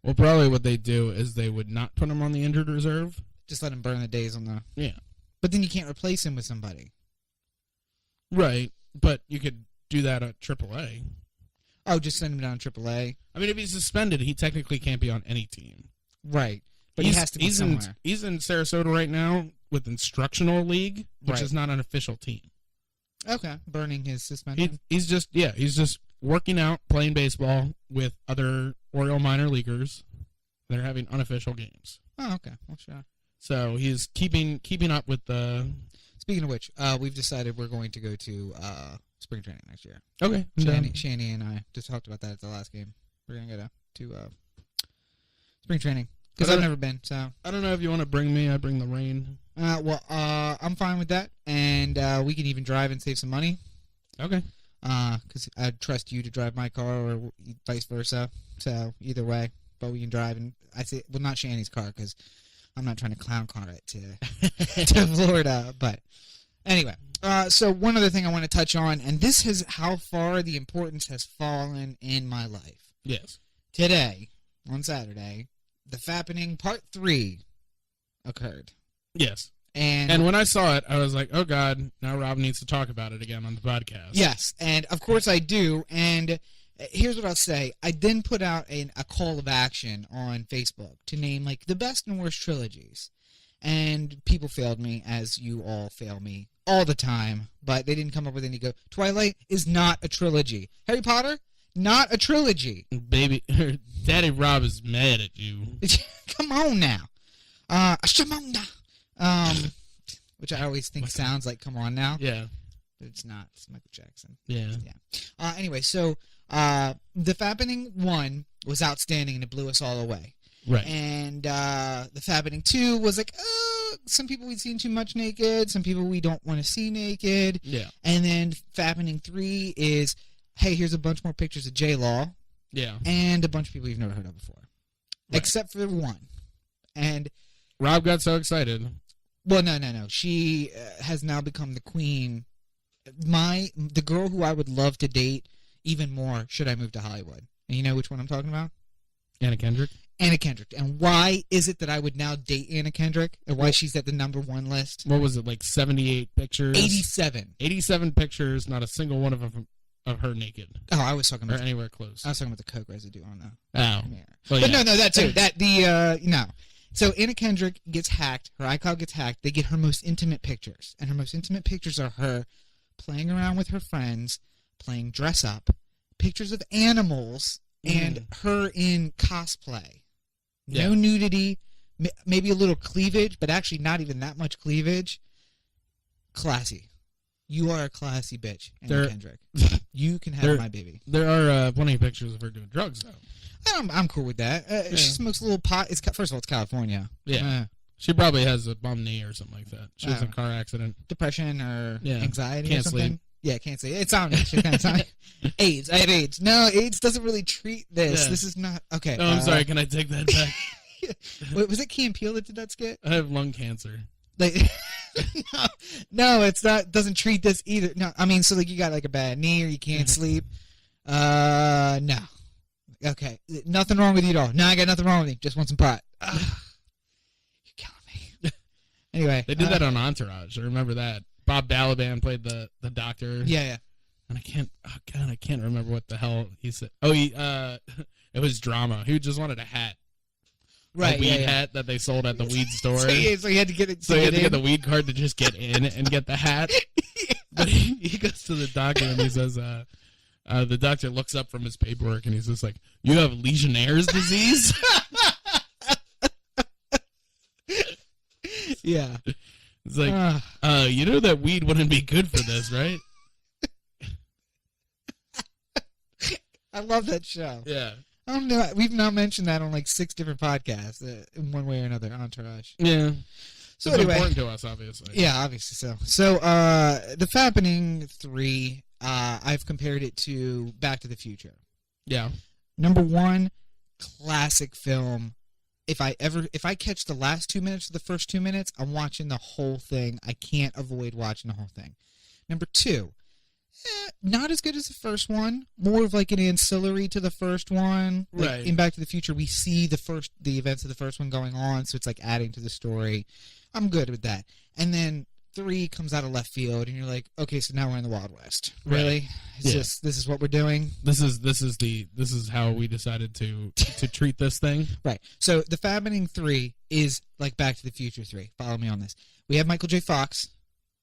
Well, probably what they do is they would not put him on the injured reserve. Just let him burn the days on the... Yeah. But then you can't replace him with somebody. Right, but you could do that at AAA. Oh, just send him down to AAA? I mean, if he's suspended, he technically can't be on any team. Right, but he has to be somewhere. He's in Sarasota right now with Instructional League, which is not an official team. Okay, burning his suspension. He's just working out, playing baseball with other Oriole minor leaguers. They're having unofficial games. Oh, okay. Well, sure. So he's keeping up with the... Speaking of which, we've decided we're going to go to spring training next year. Okay. Shani and I just talked about that at the last game. We're going to go to spring training. Because I've never been, so... I don't know if you want to bring me. I bring the rain. I'm fine with that. And we can even drive and save some money. Okay. Because I'd trust you to drive my car or vice versa. So either way, but we can drive. And I say, well, not Shani's car because I'm not trying to clown car it to Florida. But anyway, so one other thing I want to touch on, and this is how far the importance has fallen in my life. Yes. Today, on Saturday, the Fappening Part 3 occurred. Yes. And when I saw it, I was like, oh, God, now Rob needs to talk about it again on the podcast. Yes, and of course I do. And here's what I'll say. I then put out a call of action on Facebook to name, like, the best and worst trilogies. And people failed me, as you all fail me all the time. But they didn't come up with any go. Twilight is not a trilogy. Harry Potter, not a trilogy. Baby, Daddy Rob is mad at you. Come on now. Shamona. Which I always think sounds like "Come On Now." Yeah, but it's not. It's Michael Jackson. Yeah. Anyway, so the Fappening 1 was outstanding and it blew us all away. Right. And the Fappening 2 was like, some people we've seen too much naked, some people we don't want to see naked. Yeah. And then Fappening 3 is, hey, here's a bunch more pictures of J-Law. Yeah. And a bunch of people you've never heard of before, right. Except for one. And Rob got so excited. Well, no. She has now become the queen. The girl who I would love to date even more should I move to Hollywood. And you know which one I'm talking about? Anna Kendrick? Anna Kendrick. And why is it that I would now date Anna Kendrick? And why she's at the #1 list? What was it, like 78 pictures? 87. 87 pictures, not a single one of her naked. Oh, I was talking about... Or anywhere close. I was talking about the Coke residue on the... Oh. mirror. Well, but yeah. no, that too. No. So Anna Kendrick gets hacked. Her iCloud gets hacked. They get her most intimate pictures. And her most intimate pictures are her playing around with her friends, playing dress up, pictures of animals, and her in cosplay. No nudity, maybe a little cleavage, but actually not even that much cleavage. Classy. You are a classy bitch, Anna Kendrick. You can have my baby. There are plenty of pictures of her doing drugs, though. I'm cool with that. She smokes a little pot. First of all, it's California. Yeah. She probably has a bum knee or something like that. She was in a car accident. Depression or anxiety can't or something. Sleep. Yeah, can't sleep. It's on me. She kind of AIDS. I have AIDS. No, AIDS doesn't really treat this. Yeah. This is not... Okay. Oh, I'm sorry. Can I take that back? Wait, was it Key and Peele that did that skit? I have lung cancer. Like, no, it's not. Doesn't treat this either. No, I mean, so like you got like a bad knee or you can't sleep. No. Okay, nothing wrong with you at all. No, I got nothing wrong with you. Just want some pot. You're killing me. Anyway, they did that on Entourage. I remember that. Bob Balaban played the doctor. Yeah. And I can't remember what the hell he said. Oh, it was drama. He just wanted a hat. Right, a weed hat that they sold at the weed store. So he had to get it. So he had to get the weed card to just get in and get the hat. But he goes to the doctor and he says, the doctor looks up from his paperwork and he's just like, "You have Legionnaire's disease?" Yeah. It's like, you know that weed wouldn't be good for this, right? I love that show. Yeah. I don't know. We've now mentioned that on like 6 different podcasts in one way or another. Entourage. Yeah. So it's anyway, important to us, obviously. Yeah, obviously so. So the Fappening 3, I've compared it to Back to the Future. Yeah. #1, classic film. If I catch the last 2 minutes or the first 2 minutes, I'm watching the whole thing. I can't avoid watching the whole thing. #2, not as good as the first one. More of like an ancillary to the first one. Like right. In Back to the Future, we see the events of the first one going on, so it's like adding to the story. I'm good with that. And then 3 comes out of left field, and you're like, okay, so now we're in the Wild West. Really? Right. This is what we're doing. This is how we decided to treat this thing. Right. So the Fappening 3 is like Back to the Future 3. Follow me on this. We have Michael J. Fox,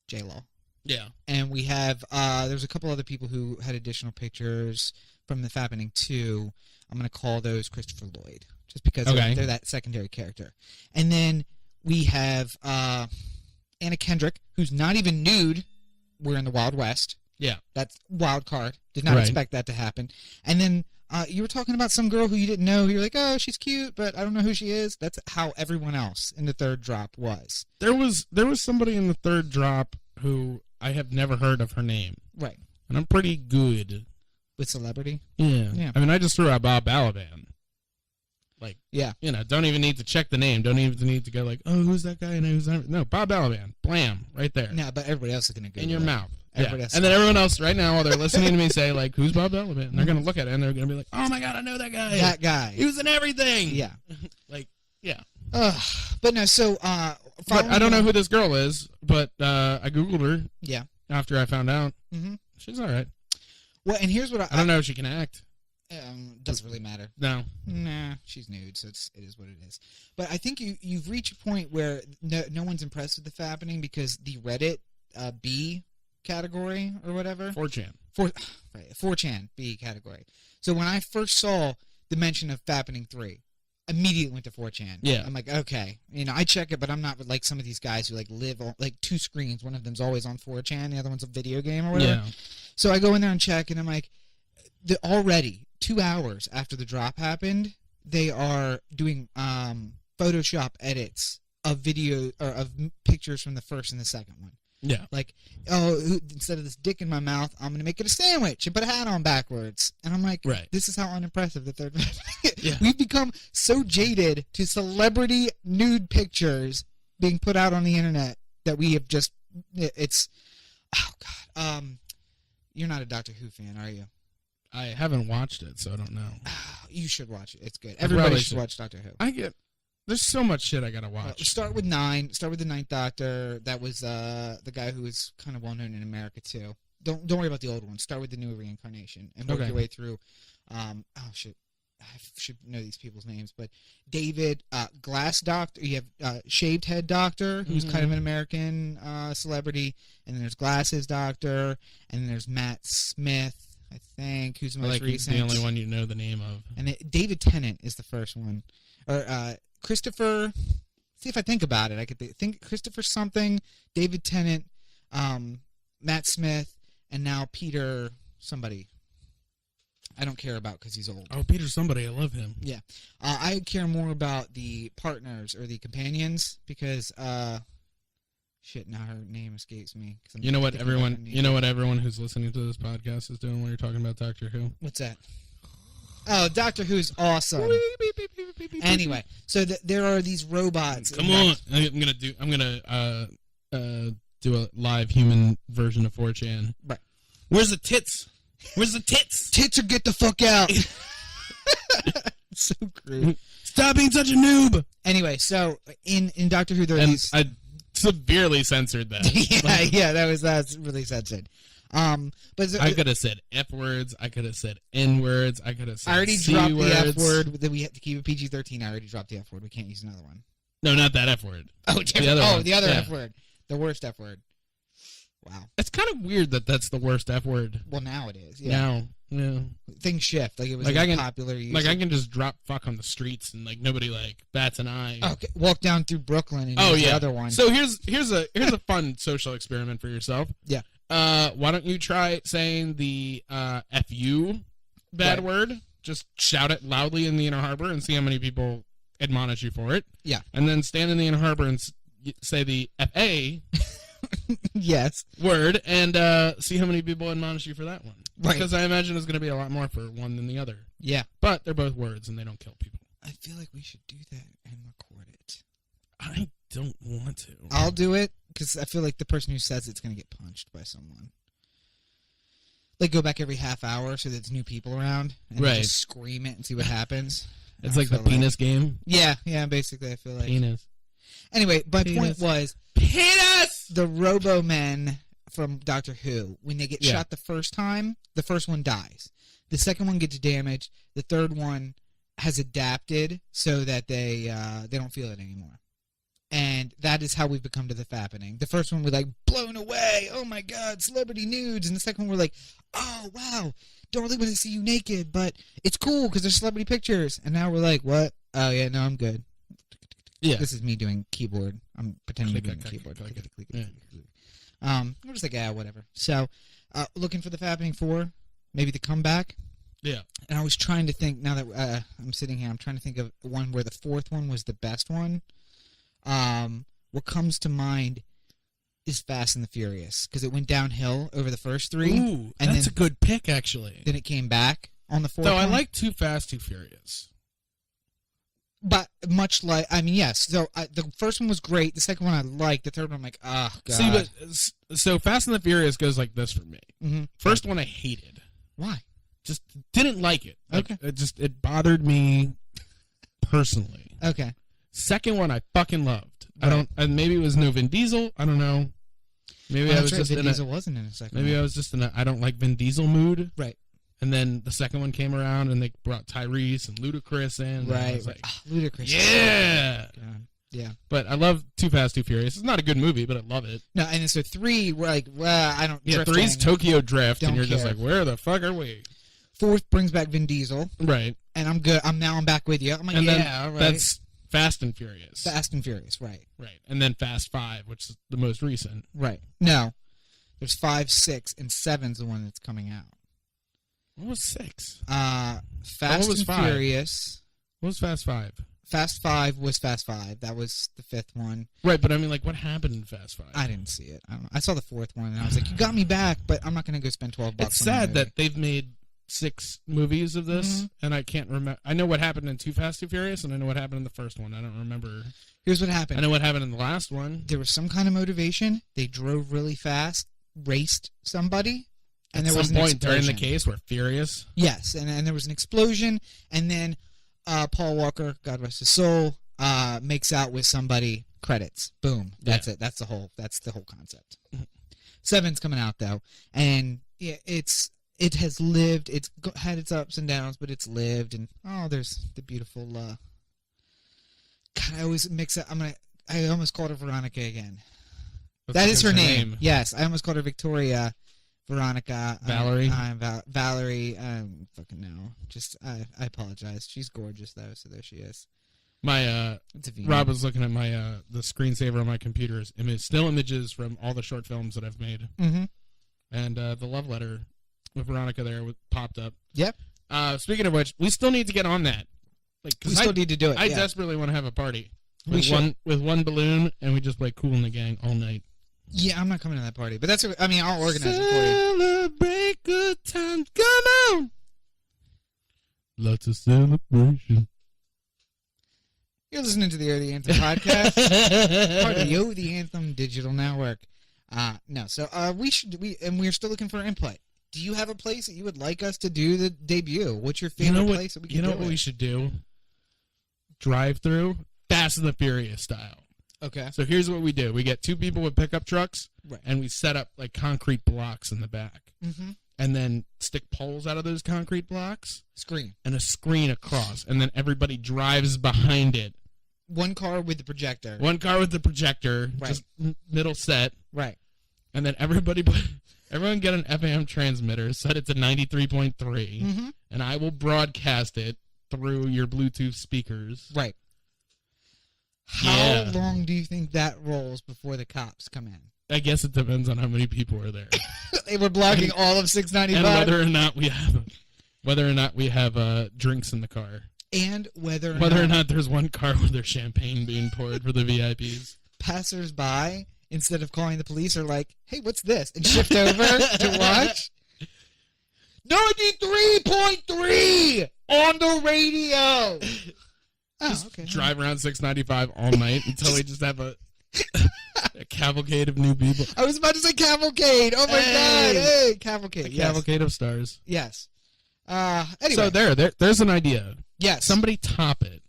J-Law. Yeah. And we have, there's a couple other people who had additional pictures from the Fappening 2. I'm going to call those Christopher Lloyd, just because they're that secondary character. And then we have Anna Kendrick, who's not even nude. We're in the Wild West. Yeah. That's wild card. Did not expect that to happen. And then you were talking about some girl who you didn't know. You're like, oh, she's cute, but I don't know who she is. That's how everyone else in the third drop was. There was somebody in the third drop who I have never heard of her name. Right. And I'm pretty good. With celebrity? Yeah. I mean, I just threw out Bob Balaban. Like, don't even need to check the name. Don't even need to go like, oh, who's that guy? And who's that? No, Bob Balaban. Blam. Right there. No, but everybody else is going to go. In your mouth. Everybody else. And then everyone else right now, while they're listening to me say, like, who's Bob Balaban? And they're going to look at it and they're going to be like, oh my God, I know that guy. That guy. He was in everything. Yeah. Like, yeah. But no, so but I don't know who this girl is, but I Googled her. Yeah. After I found out. Mm-hmm. She's all right. Well, and here's what I don't know if she can act. Doesn't really matter. No. Nah, she's nude, so it is what it is. But I think you've reached a point where no one's impressed with the Fappening because the Reddit B category or whatever. 4chan. 4chan B category. So when I first saw the mention of Fappening 3, immediately went to 4chan. Yeah. I'm like, okay. I check it, but I'm not like some of these guys who like live on like two screens. One of them's always on 4chan, the other one's a video game or whatever. Yeah. So I go in there and check, and I'm like, already 2 hours after the drop happened, they are doing Photoshop edits of video or of pictures from the first and the second one. Yeah. Like, instead of this dick in my mouth, I'm going to make it a sandwich and put a hat on backwards. And I'm like, This is how unimpressive the third one is. Yeah. We've become so jaded to celebrity nude pictures being put out on the internet that we have just, it's, oh God. You're not a Doctor Who fan, are you? I haven't watched it, so I don't know. You should watch it. It's good. Everybody should watch Doctor Who. There's so much shit I gotta watch. Start with 9. Start with the 9th Doctor. That was the guy who was kind of well known in America too. Don't worry about the old one. Start with the new reincarnation and work your way through. Oh shit, I should know these people's names, but David Glass Doctor. You have Shaved Head Doctor, who's kind of an American celebrity, and then there's Glasses Doctor, and then there's Matt Smith. I think who's the most recent. The only one you know the name of. And David Tennant is the first one, or Christopher. See if I think about it. I could think Christopher something, David Tennant, Matt Smith, and now Peter somebody. I don't care about because he's old. Oh, Peter somebody. I love him. Yeah, I care more about the partners or the companions because shit. Now her name escapes me. You know what everyone who's listening to this podcast is doing when you're talking about Doctor Who? What's that? Oh, Doctor Who's awesome. Anyway, so there are these robots. Come on, I'm gonna do a live human version of 4chan. Right. Where's the tits? Where's the tits? Tits or get the fuck out. So crude. Stop being such a noob. Anyway, so in Doctor Who there are these. I severely censored that. yeah, that's really censored. But I could have said F words. I could have said N words. I could have said I already C dropped words. the F word. That we have to keep it PG-13. I already dropped the F word. We can't use another one. No, not that F word. Oh, the other F word. The worst F word. Wow. It's kind of weird that that's the worst F word. Well, now it is. Yeah. Now, yeah. Things shift. Like it was popular use. Like I can just drop fuck on the streets and like nobody like bats an eye. Okay. Walk down through Brooklyn and use the other one. So here's a fun social experiment for yourself. Yeah. Why don't you try saying the FU bad word? Just shout it loudly in the Inner Harbor and see how many people admonish you for it. Yeah. And then stand in the Inner Harbor and say the FA yes word and see how many people admonish you for that one. Right. Because I imagine there's going to be a lot more for one than the other. Yeah. But they're both words and they don't kill people. I feel like we should do that and record it. I don't want to. I'll do it because I feel like the person who says it's going to get punched by someone. Like go back every half hour so there's new people around and just scream it and see what happens. It's like the penis game. Yeah, basically I feel like. Penis. Anyway, my point was penis! The Robo-Men from Doctor Who, when they get shot the first time, the first one dies. The second one gets damaged. The third one has adapted so that they don't feel it anymore. And that is how we've become to the Fappening. The first one we're like, blown away. Oh my God, celebrity nudes. And the second one we're like, oh wow, don't really want to see you naked, but it's cool because there's celebrity pictures. And now we're like, what? Oh yeah, no, I'm good. Yeah. This is me doing keyboard. I'm pretending to be doing keyboard. I'm just like, whatever. So, looking for the Fappening 4, maybe the comeback. Yeah. And I was trying to think, now that I'm sitting here, I'm trying to think of one where the fourth one was the best one. What comes to mind is Fast and the Furious, because it went downhill over the first 3. Ooh, and that's a good pick, actually. Then it came back on the 4th one. I like Too Fast, Too Furious. But much like, I mean, yes. So the first one was great. The second one I liked. The third one I'm like, oh, God. See, but so Fast and the Furious goes like this for me. Mm-hmm. First one I hated. Why? Just didn't like it. Like, okay. It bothered me personally. Okay. Second one I fucking loved. Right. Maybe it was no Vin Diesel. I don't know. Maybe I was just Vin Diesel wasn't in a second. Maybe I was just in a I don't like Vin Diesel mood. Right. And then the second one came around, and they brought Tyrese and Ludacris in. Right. And I was like, Ludacris. Yeah. Yeah. But I love Too Fast, Too Furious. It's not a good movie, but I love it. No, and so 3, we're like, well, I don't. Yeah, 3's Tokyo Drift, and you're care. just like, where the fuck are we? 4th brings back Vin Diesel. Right. And I'm good. I'm back with you. I'm like, and yeah, then right. That's Fast and Furious. Fast and Furious, right. Right. And then Fast 5, which is the most recent. Right. No. There's 5, 6, and 7's the one that's coming out. What was 6? Fast and 5? Furious. What was Fast 5? Fast 5 was Fast 5. That was the 5th one. Right, but I mean, like, what happened in Fast 5? I didn't see it. I don't know. I saw the 4th one, and I was like, you got me back, but I'm not going to go spend $12 It's sad that they've made 6 movies of this, and I can't remember. I know what happened in Too Fast, Too Furious, and I know what happened in the first one. I don't remember. Here's what happened. I know what happened in the last one. There was some kind of motivation. They drove really fast, raced somebody, and there was an explosion. During the case, we're furious. Yes, and there was an explosion, and then Paul Walker, God rest his soul, makes out with somebody. Credits. Boom. That's it. That's the whole concept. 7's coming out though, and it has lived. It's had its ups and downs, but it's lived. And there's the beautiful. God, I always mix it. I almost called her Veronica again. That is her name. Yes, I almost called her Victoria. Veronica. Valerie. Valerie. Fucking no. Just I apologize. She's gorgeous though, so there she is. My Rob was looking at my the screensaver on my computer. Still images from all the short films that I've made. Mm-hmm. And the love letter with Veronica there popped up. Yep. Speaking of which, we still need to get on that. We still need to do it. I desperately want to have a party with one balloon, and we just play Kool and the Gang all night. Yeah, I'm not coming to that party, but I'll organize it for you. Celebrate good times, come on! Lots of celebration. You're listening to the Yo the Anthem podcast, part of Yo the Anthem Digital Network. We're still looking for input. Do you have a place that you would like us to do the debut? What's your favorite place that we can do? You know what we should do? Drive through, Fast and the Furious style. Okay. So here's what we do. We get 2 people with pickup trucks, right, and we set up like concrete blocks in the back. Mm-hmm. And then stick poles out of those concrete blocks. Screen. And a screen across. And then everybody drives behind it. One car with the projector. Right. Just middle set. Right. And then everyone get an FM transmitter, set it to 93.3, mm-hmm, and I will broadcast it through your Bluetooth speakers. Right. How long do you think that rolls before the cops come in? I guess it depends on how many people are there. They were blocking all of 695. And whether or not we have drinks in the car. And whether or not there's one car where there's champagne being poured for the VIPs. Passers-by, instead of calling the police, are like, hey, what's this? And shift over to watch. 93.3 on the radio. Drive around 695 all night until we just have a cavalcade of new people. I was about to say cavalcade. Oh, my God. Hey, cavalcade. Cavalcade of stars. Yes. Anyway. So there's an idea. Yes. Somebody top it.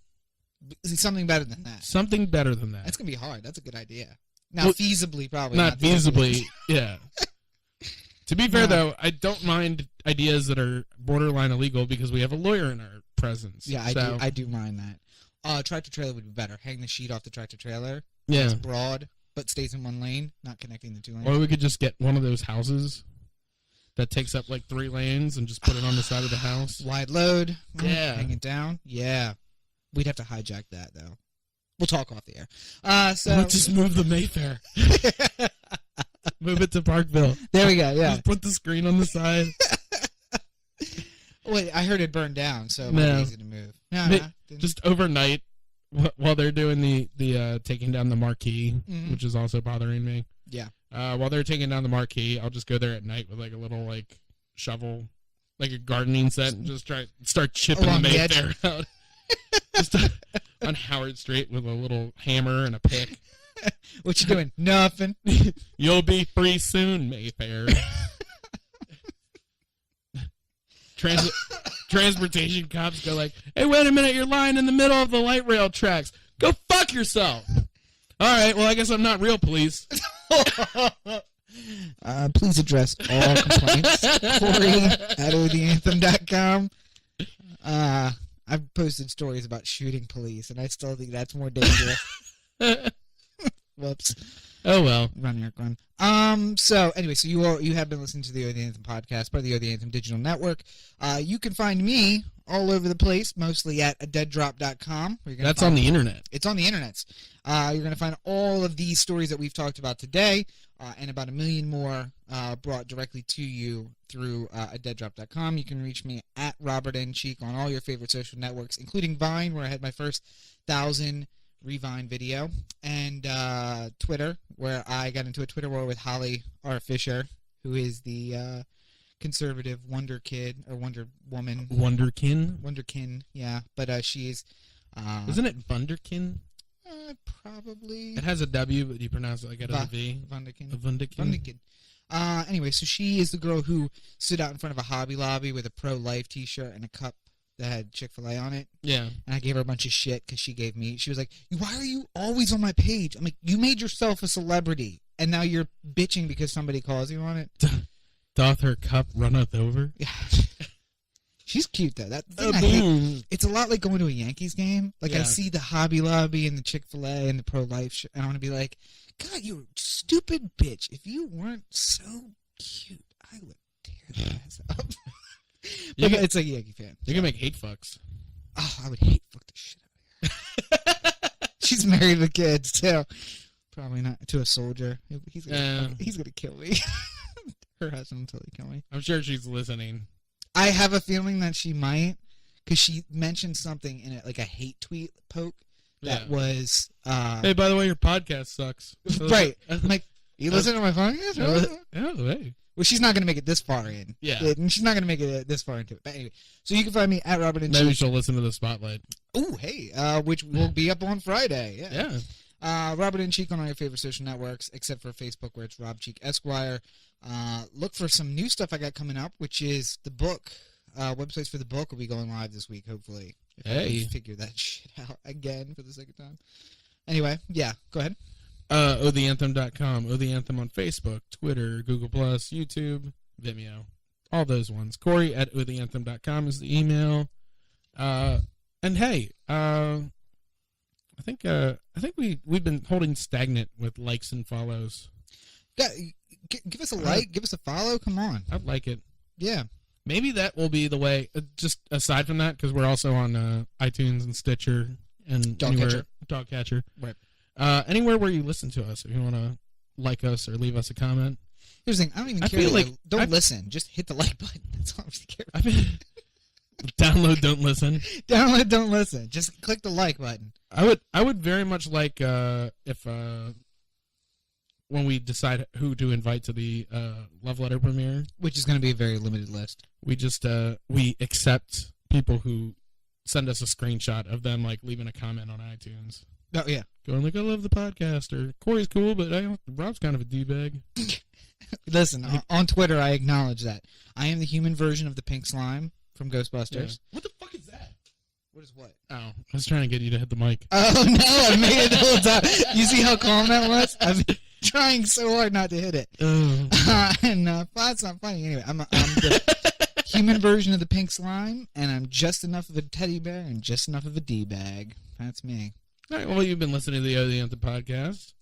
Something better than that. Something better than that. That's going to be hard. That's a good idea. Now, feasibly, probably. Not feasibly, yeah. To be fair, though, I don't mind ideas that are borderline illegal because we have a lawyer in our presence. Yeah, I do mind that. Tractor trailer would be better. Hang the sheet off the tractor trailer. Yeah. It's broad, but stays in one lane, not connecting the 2 lanes. Or we could just get one of those houses that takes up like 3 lanes and just put it on the side of the house. Wide load. Yeah. Hang it down. Yeah. We'd have to hijack that, though. We'll talk off the air. We'll just move the Mayfair. Move it to Parkville. There we go, yeah. Just put the screen on the side. Wait, I heard it burned down, so it might be easy to move. No, just overnight, while they're doing the taking down the marquee, mm-hmm, which is also bothering me. Yeah. While they're taking down the marquee, I'll just go there at night with like a little like shovel, like a gardening set, and just start chipping the Mayfair out. Just on Howard Street with a little hammer and a pick. What you doing? Nothing. You'll be free soon, Mayfair. Transportation cops go like, hey, wait a minute, you're lying in the middle of the light rail tracks. Go fuck yourself. All right, well, I guess I'm not real police. Please address all complaints. Cory at otheanthem.com. I've posted stories about shooting police, and I still think that's more dangerous. Whoops. Oh, well. Run, Eric, run. So, anyway, so you have been listening to the Oh The Anthem podcast, part of the Oh The Anthem digital network. You can find me all over the place, mostly at adeaddrop.com. That's on the internet. It's on the internet. You're going to find all of these stories that we've talked about today, and about 1 million more brought directly to you through adeaddrop.com. You can reach me at Robert N. Cheek on all your favorite social networks, including Vine, where I had my first 1,000 Revine video, and Twitter, where I got into a Twitter war with Holly R. Fisher, who is the conservative Wonder Kid or Wonder Woman. Wonderkin? Wonderkin, yeah. But she's... Isn't it Wunderkin? Probably. It has a W, but you pronounce it like it has a V. Wunderkin. Wunderkin. Anyway, so she is the girl who stood out in front of a Hobby Lobby with a pro-life t-shirt and a cup that had Chick-fil-A on it. Yeah. And I gave her a bunch of shit because she was like, why are you always on my page? I'm like, you made yourself a celebrity, and now you're bitching because somebody calls you on it. Doth her cup runneth over? Yeah. She's cute, though. Boom. It's a lot like going to a Yankees game. Like, yeah. I see the Hobby Lobby and the Chick-fil-A and the pro-life shit, and I want to be like, God, you stupid bitch. If you weren't so cute, I would tear your ass up. But it's like a Yankee fan. You can make hate fucks. Oh, I would hate fuck the shit out of her. She's married with kids, too. Probably not to a soldier. He's gonna kill me. Her husband will totally kill me. I'm sure she's listening. I have a feeling that she might, because she mentioned something in it, like a hate tweet poke that was... hey, by the way, your podcast sucks. Right. I'm like, you listen to my podcast? Oh, hey. Well, she's not going to make it this far in. Yeah. And she's not going to make it this far into it. But anyway, so you can find me at Robert and Maybe Cheek. she'll listen to the Spotlight. Oh, hey, which will be up on Friday. Yeah. Robert and Cheek on all your favorite social networks, except for Facebook, where it's Rob Cheek Esquire. Look for some new stuff I got coming up, which is the book. Websites for the book will be going live this week, hopefully. If I can figure that shit out again for the second time. Anyway, yeah, go ahead. otheanthem.com. Oh The Anthem on Facebook, Twitter, Google+, YouTube, Vimeo. All those ones. Cory at otheanthem.com is the email. And hey, I think we've been holding stagnant with likes and follows. Yeah, give us a like, give us a follow. Come on, I'd like it. Yeah, maybe that will be the way. Just aside from that, because we're also on iTunes and Stitcher and Dogcatcher. Right. Anywhere where you listen to us, if you want to like us or leave us a comment. Here's the thing: I don't even care. Don't listen. Just hit the like button. That's all I really care about. Download, don't listen. Download, don't listen. Just click the like button. I would very much like if when we decide who to invite to the Love Letter premiere, which is going to be a very limited list. We just we accept people who send us a screenshot of them like leaving a comment on iTunes. Oh yeah, going like, I love the podcast, or Cory's cool, but Rob's kind of a d-bag. Listen, on Twitter, I acknowledge that I am the human version of the pink slime from Ghostbusters. Yeah. What the fuck is that? What is what? Oh, I was trying to get you to hit the mic. Oh no, I made it the whole time. You see how calm that was? I've been trying so hard not to hit it. It's not funny. Anyway, I'm the human version of the pink slime, and I'm just enough of a teddy bear and just enough of a d-bag. That's me. All right, well, you've been listening to the Oh The Anthem podcast.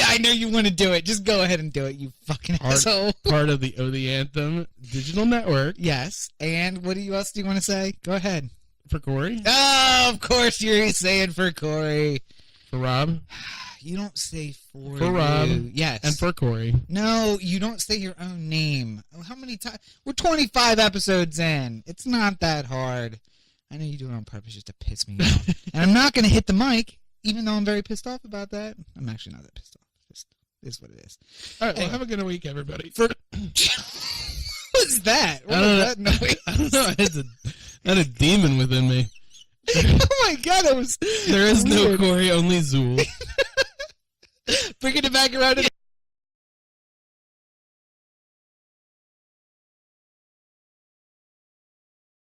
I know you want to do it. Just go ahead and do it, you fucking asshole. Part of the Oh The Anthem digital network. Yes. And what else do you want to say? Go ahead. For Cory? Oh, of course you're saying for Cory. For Rob? You don't say for Rob. Yes. And for Cory. No, you don't say your own name. How many times? We're 25 episodes in. It's not that hard. I know you do it on purpose just to piss me off. And I'm not going to hit the mic, even though I'm very pissed off about that. I'm actually not that pissed off. Just is what it is. All right, well, have a good week, everybody. What's that? What was that noise? I don't know. I had a demon within me. Oh my god, it was. There is weird. No Cory, only Zool. Bringing it back around to